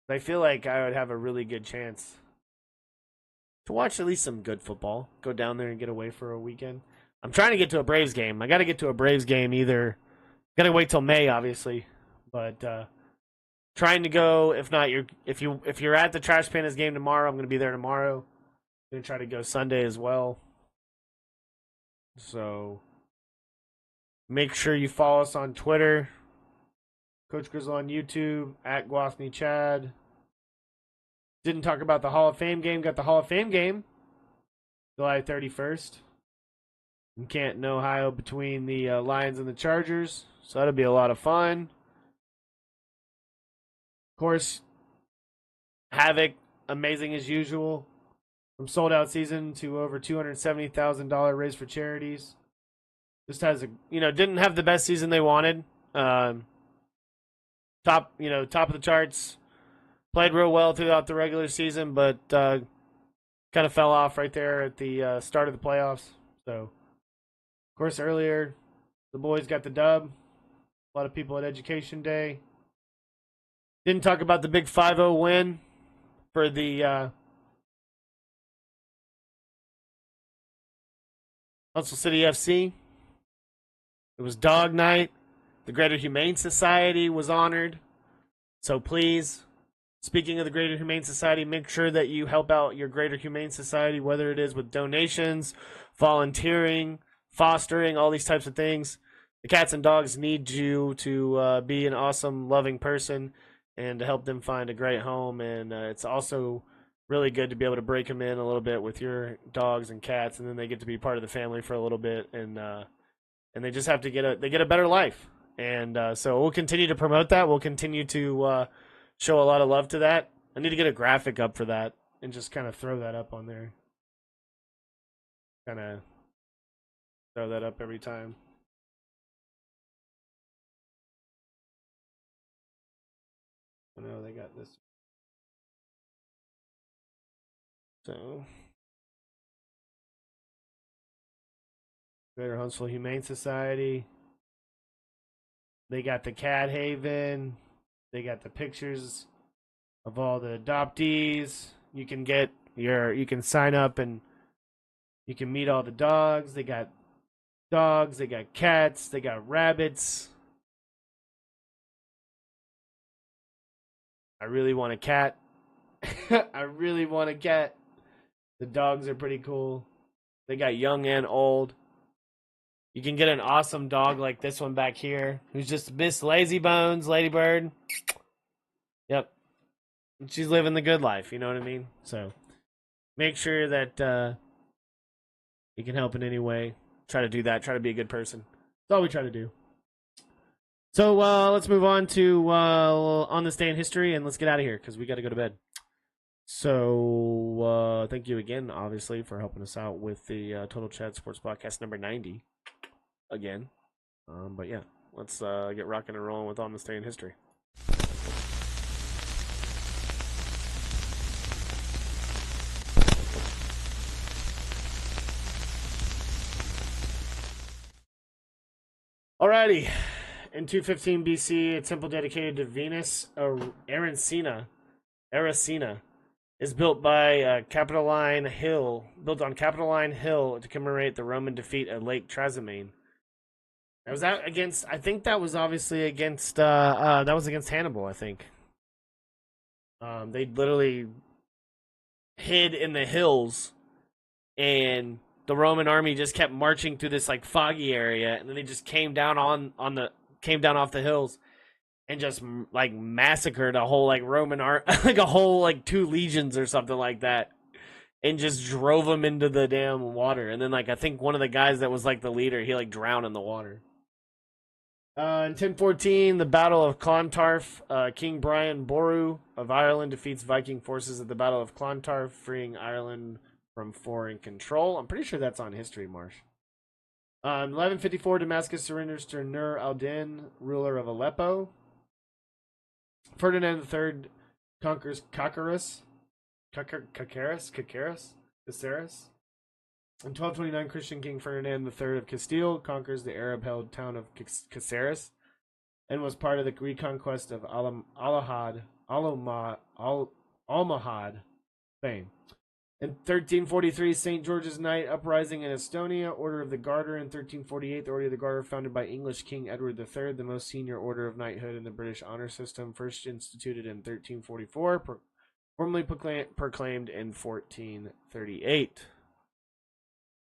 I feel like I would have a really good chance to watch at least some good football. Go down there and get away for a weekend. I'm trying to get to a Braves game. I got to get to a Braves game either. Got to wait till May, obviously, but trying to go. If not, if you're at the Trash Pandas game tomorrow, I'm going to be there tomorrow. I'm going to try to go Sunday as well. So make sure you follow us on Twitter. Coach Grizzle on YouTube, at Guasney Chad. Didn't talk about the Hall of Fame game. Got the Hall of Fame game July 31st in Canton, Ohio, between the Lions and the Chargers. So that'll be a lot of fun. Of course, Havoc, amazing as usual. From sold out season to over $270,000 raised for charities. Just has didn't have the best season they wanted. Top of the charts. Played real well throughout the regular season, but kind of fell off right there at the start of the playoffs. So, of course, earlier, the boys got the dub. A lot of people at Education Day. Didn't talk about the big 5-0 win for the Huntsville City FC. It was dog night. The Greater Humane Society was honored. So please, speaking of the Greater Humane Society, make sure that you help out your Greater Humane Society, whether it is with donations, volunteering, fostering, all these types of things. The cats and dogs need you to be an awesome, loving person and to help them find a great home. And it's also really good to be able to break them in a little bit with your dogs and cats, and then they get to be part of the family for a little bit, and they just have to get a better life. And so we'll continue to promote that. We'll continue to show a lot of love to that. I need to get a graphic up for that and just kind of throw that up on there. Kind of throw that up every time. I know they got this. So, Greater Huntsville Humane Society. They got the Cat Haven. They got the pictures of all the adoptees. You can sign up and you can meet all the dogs. They got dogs, they got cats, they got rabbits. I really want a cat. I really want a cat. The dogs are pretty cool. They got young and old. You can get an awesome dog like this one back here, who's just Miss Lazy Bones, Ladybird. Yep. She's living the good life, you know what I mean? So make sure that you can help in any way. Try to do that. Try to be a good person. That's all we try to do. So let's move on to On This Day in History, and let's get out of here because we got to go to bed. So thank you again, obviously, for helping us out with the Total Chat Sports Podcast number 90 again. But yeah, let's get rocking and rolling with On This Day in History. Alrighty. In 215 BC, a temple dedicated to Venus Eracina is built by Capitoline Hill, built on Capitoline Hill to commemorate the Roman defeat at Lake Trasimene. Was that against? I think that was obviously against. That was against Hannibal. I think. They literally hid in the hills and the Roman army just kept marching through this like foggy area, and then they just came down came down off the hills and just like massacred a whole like Roman like a whole like 2 legions or something like that, and just drove them into the damn water. And then like I think one of the guys that was like the leader, he like drowned in the water. In 1014, the Battle of Clontarf, King Brian Boru of Ireland defeats Viking forces at the Battle of Clontarf, freeing Ireland from foreign control. I'm pretty sure that's on History Marsh. 1154, Damascus surrenders to Nur al-Din, ruler of Aleppo. Ferdinand III conquers Caceres. In 1229, Christian King Ferdinand III of Castile conquers the Arab-held town of Caceres and was part of the reconquest of Almohad, Spain. In 1343, St. George's Night uprising in Estonia, Order of the Garter. In 1348, the Order of the Garter, founded by English King Edward III, the most senior order of knighthood in the British honor system, first instituted in 1344, formally proclaimed in 1438.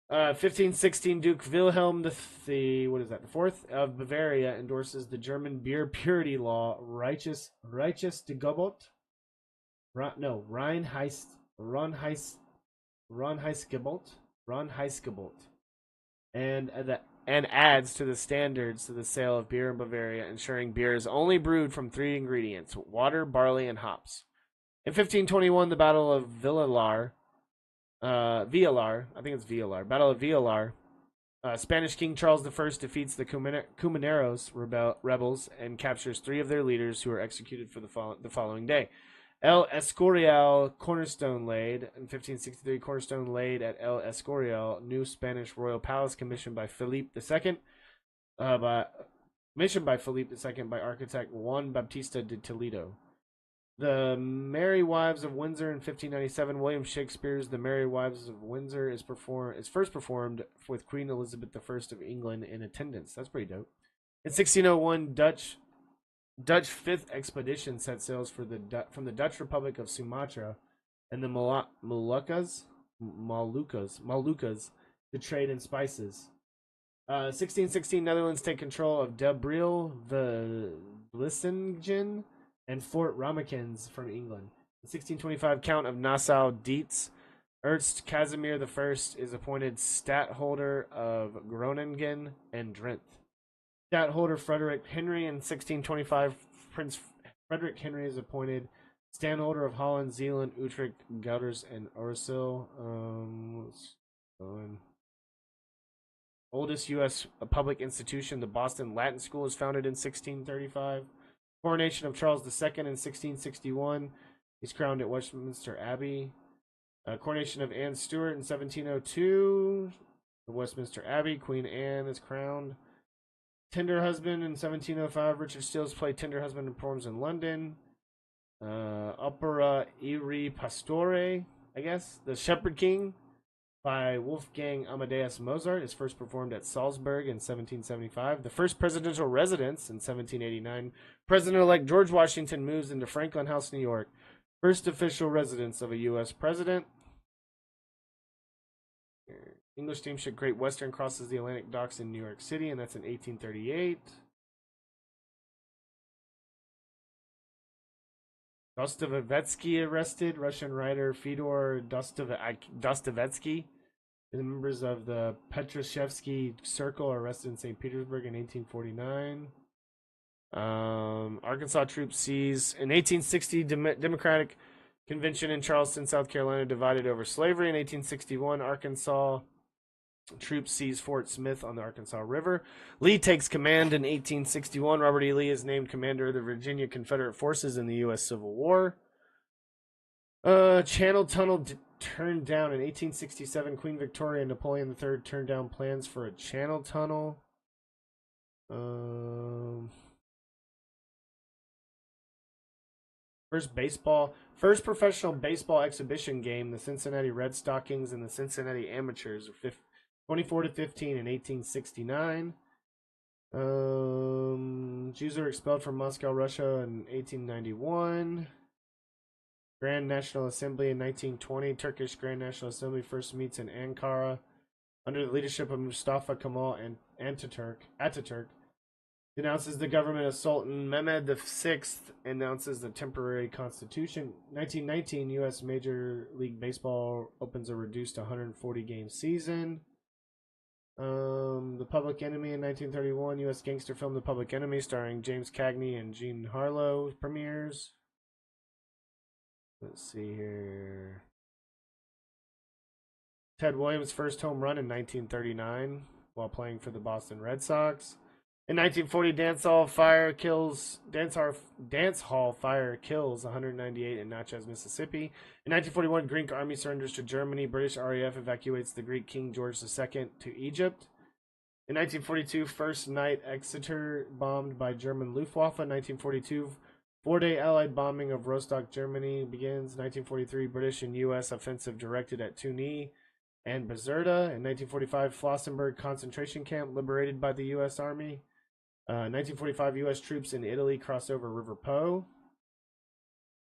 1516, Duke Wilhelm the fourth of Bavaria endorses the German beer purity law, Reinheitsgebot. Reinheitsgebot, and adds to the standards to the sale of beer in Bavaria, ensuring beer is only brewed from 3 ingredients: water, barley, and hops. In 1521, the Battle of Villalar, Battle of Villalar. Spanish King Charles I defeats the Cumaneros rebels and captures 3 of their leaders, who are executed for the following day. El Escorial cornerstone laid. In 1563, cornerstone laid at El Escorial, new Spanish royal palace commissioned by Philippe II. By architect Juan Baptista de Toledo. The Merry Wives of Windsor in 1597. William Shakespeare's The Merry Wives of Windsor is first performed with Queen Elizabeth I of England in attendance. That's pretty dope. In 1601, Dutch fifth expedition set sails from the Dutch Republic of Sumatra and the Moluccas to trade in spices. 1616, Netherlands take control of De Briel, Vlissingen, and Fort Ramakins from England. In 1625, Count of Nassau-Dietz, Ernst Casimir I is appointed Stadtholder of Groningen and Drenthe. Stadtholder Frederick Henry. In 1625, Prince Frederick Henry is appointed Stadtholder of Holland, Zeeland, Utrecht, Gouders, and Orsel. Oldest U.S. public institution, the Boston Latin School, is founded in 1635. Coronation of Charles II in 1661. He's crowned at Westminster Abbey. Coronation of Anne Stewart in 1702. The Westminster Abbey. Queen Anne is crowned. Tender Husband in 1705. Richard Steele's play Tender Husband performs in London. Opera Iri Pastore, I guess. The Shepherd King by Wolfgang Amadeus Mozart is first performed at Salzburg in 1775. The first presidential residence in 1789. President-elect George Washington moves into Franklin House, New York. First official residence of a U.S. president. English steamship Great Western crosses the Atlantic docks in New York City, and that's in 1838. Dostoevsky arrested. Russian writer Fyodor Dostoevsky. The members of the Petrashevsky Circle are arrested in St. Petersburg in 1849. Arkansas troops seize. In 1860, Democratic Convention in Charleston, South Carolina, divided over slavery. In 1861, Arkansas troops seize Fort Smith on the Arkansas River. Lee takes command in 1861. Robert E. Lee is named commander of the Virginia Confederate Forces in the U.S. Civil War. Channel Tunnel turned down in 1867. Queen Victoria and Napoleon III turned down plans for a channel tunnel. First professional baseball exhibition game, the Cincinnati Red Stockings and the Cincinnati Amateurs, 24-15 in 1869. Jews are expelled from Moscow, Russia in 1891. Grand National Assembly in 1920. Turkish Grand National Assembly first meets in Ankara. under the leadership of Mustafa Kemal and Ataturk, denounces the government of Sultan Mehmed VI, announces the temporary constitution. 1919, U.S. Major League Baseball opens a reduced 140-game season. The Public Enemy in 1931, U.S. gangster film The Public Enemy, starring James Cagney and Jean Harlow, premieres. Let's see here. Ted Williams' first home run in 1939 while playing for the Boston Red Sox. In 1940, dance hall fire kills 198 in Natchez, Mississippi. In 1941, Greek army surrenders to Germany. British RAF evacuates the Greek King George II to Egypt. In 1942, first night Exeter bombed by German Luftwaffe. 1942, four-day Allied bombing of Rostock, Germany begins. 1943, British and U.S. offensive directed at Tunis and Bizerta. In 1945, Flossenburg concentration camp liberated by the U.S. Army. 1945, U.S. troops in Italy cross over River Po.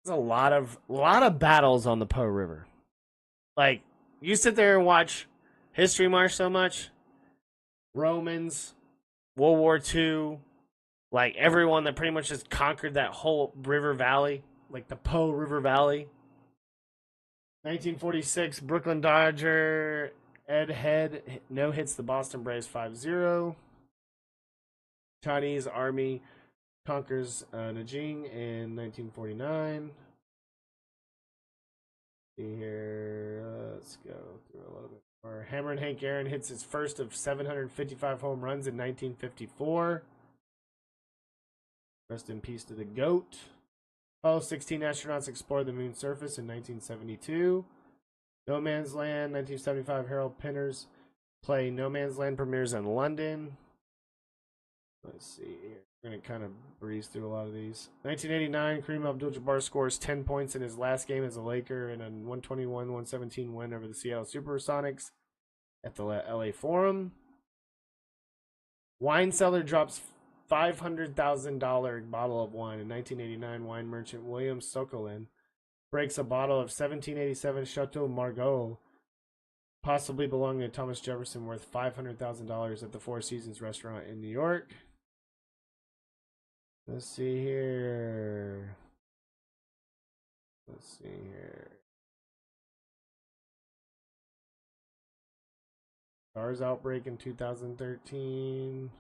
There's a lot of battles on the Po River. Like, you sit there and watch History March so much. Romans, World War II, like everyone that pretty much just conquered that whole river valley, like the Po River Valley. 1946, Brooklyn Dodger Ed Head hits the Boston Braves 5-0. Chinese army conquers Nanjing in 1949. See here, let's go through a little bit more. Hammerin' Hank Aaron hits his first of 755 home runs in 1954. Rest in peace to the GOAT. Apollo 16 astronauts explore the moon's surface in 1972. No Man's Land, 1975, Harold Pinner's play No Man's Land premieres in London. Let's see here. We're going to kind of breeze through a lot of these. 1989, Kareem Abdul-Jabbar scores 10 points in his last game as a Laker in a 121-117 win over the Seattle Supersonics at the LA Forum. Wine cellar drops $500,000 bottle of wine. In 1989, wine merchant William Sokolin breaks a bottle of 1787 Chateau Margaux, possibly belonging to Thomas Jefferson, worth $500,000 at the Four Seasons restaurant in New York. Let's see here. SARS outbreak in 2013.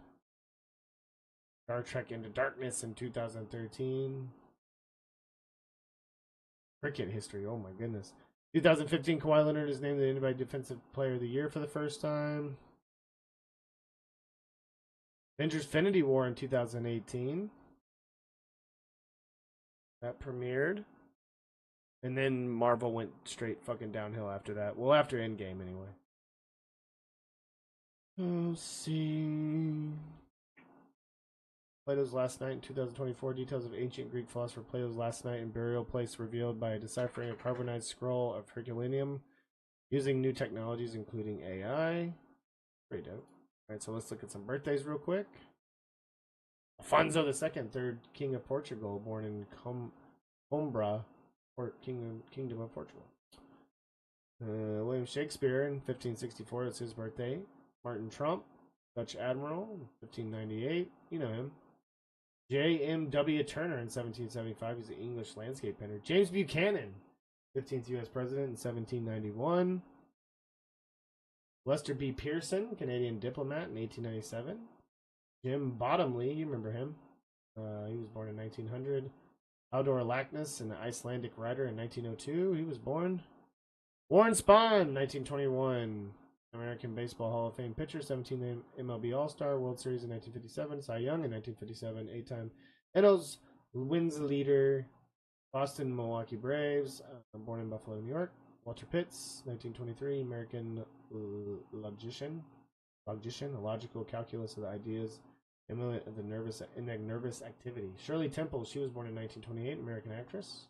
Star Trek Into Darkness in 2013. Cricket history, oh my goodness. 2015, Kawhi Leonard is named the NBA Defensive Player of the Year for the first time. Avengers Infinity War in 2018. That premiered. And then Marvel went straight fucking downhill after that. Well, after Endgame, anyway. Let's see. Plato's Last Night in 2024. Details of ancient Greek philosopher Plato's last night and burial place revealed by deciphering a carbonized scroll of Herculaneum using new technologies, including AI. Pretty dope. Alright, so let's look at some birthdays real quick. Afonso II, third king of Portugal, born in Coimbra, Kingdom of Portugal. William Shakespeare in 1564, that's his birthday. Martin Trump, Dutch admiral, 1598, you know him. J.M.W. Turner in 1775, he's an English landscape painter. James Buchanan, 15th U.S. president in 1791. Lester B. Pearson, Canadian diplomat in 1897. Jim Bottomley, you remember him. He was born in 1900. Haldor Lacknes, an Icelandic writer in 1902. He was born. Warren Spahn, 1921. American Baseball Hall of Fame pitcher, 17 MLB All-Star, World Series in 1957. Cy Young in 1957. 8-time NL's wins leader. Boston, Milwaukee Braves. Born in Buffalo, New York. Walter Pitts, 1923. American logician, a logical calculus of the ideas eminent of the nervous activity. Shirley Temple, she was born in 1928, American actress.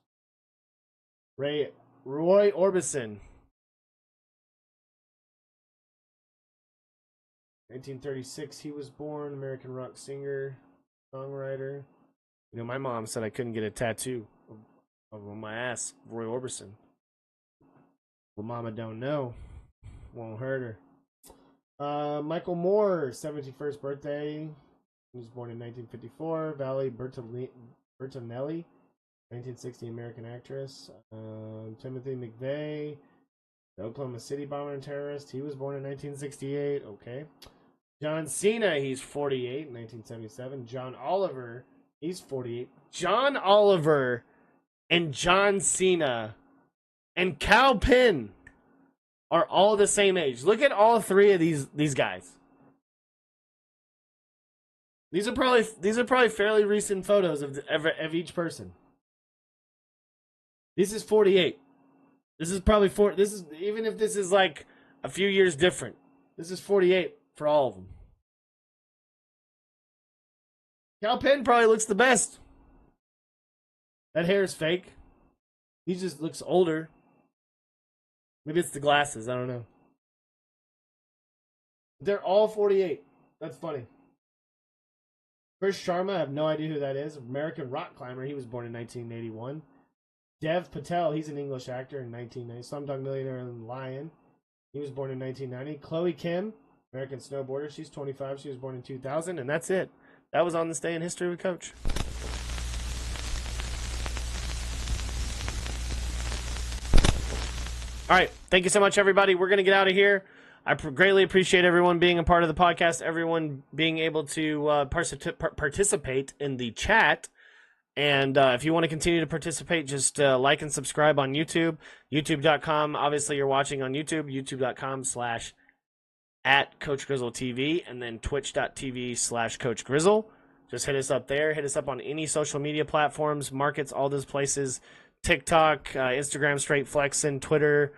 Roy Orbison, 1936, he was born, American rock singer, songwriter. You know, my mom said I couldn't get a tattoo on my ass, Roy Orbison. Well, mama don't know. Won't hurt her. Michael Moore, 71st birthday. He was born in 1954. Valerie Bertinelli, 1960 American actress. Timothy McVeigh, the Oklahoma City bomber and terrorist. He was born in 1968. Okay. John Cena, he's 48, 1977. John Oliver, he's 48. John Oliver and John Cena and Cal Penn are all the same age. Look at all three of these guys. These are probably fairly recent photos of each person. This is 48. This is probably even if this is like a few years different. This is 48 for all of them. Cal Penn probably looks the best. That hair is fake. He just looks older. Maybe it's the glasses. I don't know. They're all 48. That's funny. Chris Sharma, I have no idea who that is. American rock climber. He was born in 1981. Dev Patel, he's an English actor in 1990. Slumdog Millionaire and Lion. He was born in 1990. Chloe Kim, American snowboarder. She's 25. She was born in 2000. And that's it. That was on this day in history with Coach. All right. Thank you so much, everybody. We're going to get out of here. I greatly appreciate everyone being a part of the podcast, everyone being able to participate in the chat. And if you want to continue to participate, just like and subscribe on YouTube, youtube.com. Obviously, you're watching on YouTube, youtube.com/@CoachGrizzleTV, and then twitch.tv/CoachGrizzle. Just hit us up there. Hit us up on any social media platforms, markets, all those places. TikTok, Instagram, Straight Flexin', Twitter,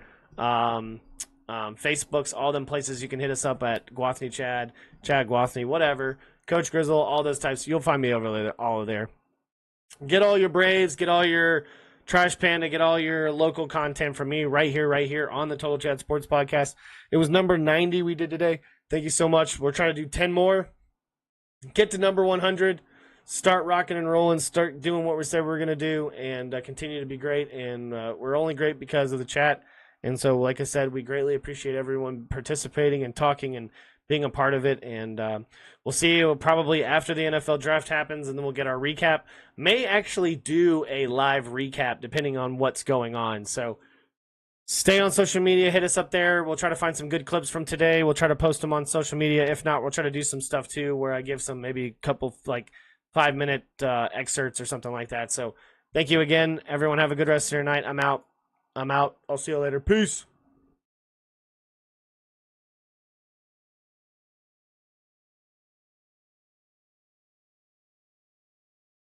Facebooks, all them places you can hit us up at Guathny Chad Guathny, whatever, Coach Grizzle, all those types. You'll find me over there, all of there. Get all your Braves, get all your Trash Panda, get all your local content from me right here on the Total Chat Sports Podcast. It was number 90 we did today. Thank you so much. We're trying to do 10 more. Get to number 100. Start rocking and rolling. Start doing what we said we were going to do, and continue to be great. And we're only great because of the chat. And so, like I said, we greatly appreciate everyone participating and talking and being a part of it. And we'll see you probably after the NFL draft happens, and then we'll get our recap. May actually do a live recap depending on what's going on. So stay on social media. Hit us up there. We'll try to find some good clips from today. We'll try to post them on social media. If not, we'll try to do some stuff too where I give some maybe couple like 5-minute excerpts or something like that. So thank you again. Everyone have a good rest of your night. I'm out. I'll see you later. Peace.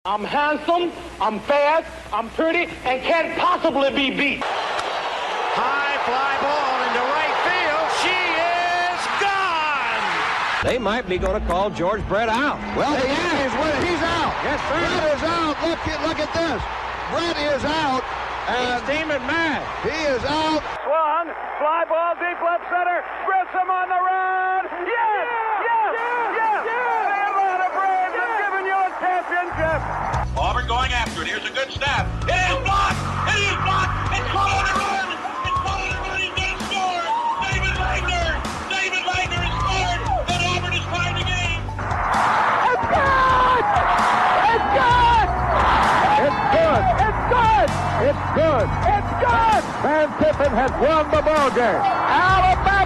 I'm handsome, I'm fast, I'm pretty, and can't possibly be beat. High fly ball into right field. She is gone. They might be going to call George Brett out. Well, he is. He's out. Yes, sir. Brett is out. Look at this. Brett is out. And He's steaming mad. he is out. Swung, fly ball deep left center. Grissom on the run. Yes! The Atlanta Braves have given you a championship. Auburn going after it. Here's a good snap. It is blocked. It's caught on the run. He's going to score. David Wagner has scored. And Auburn is tied the game. It's good! It's good! It's good! It's good! It's good! It's good! Van Tippen has won the ball game. Alabama!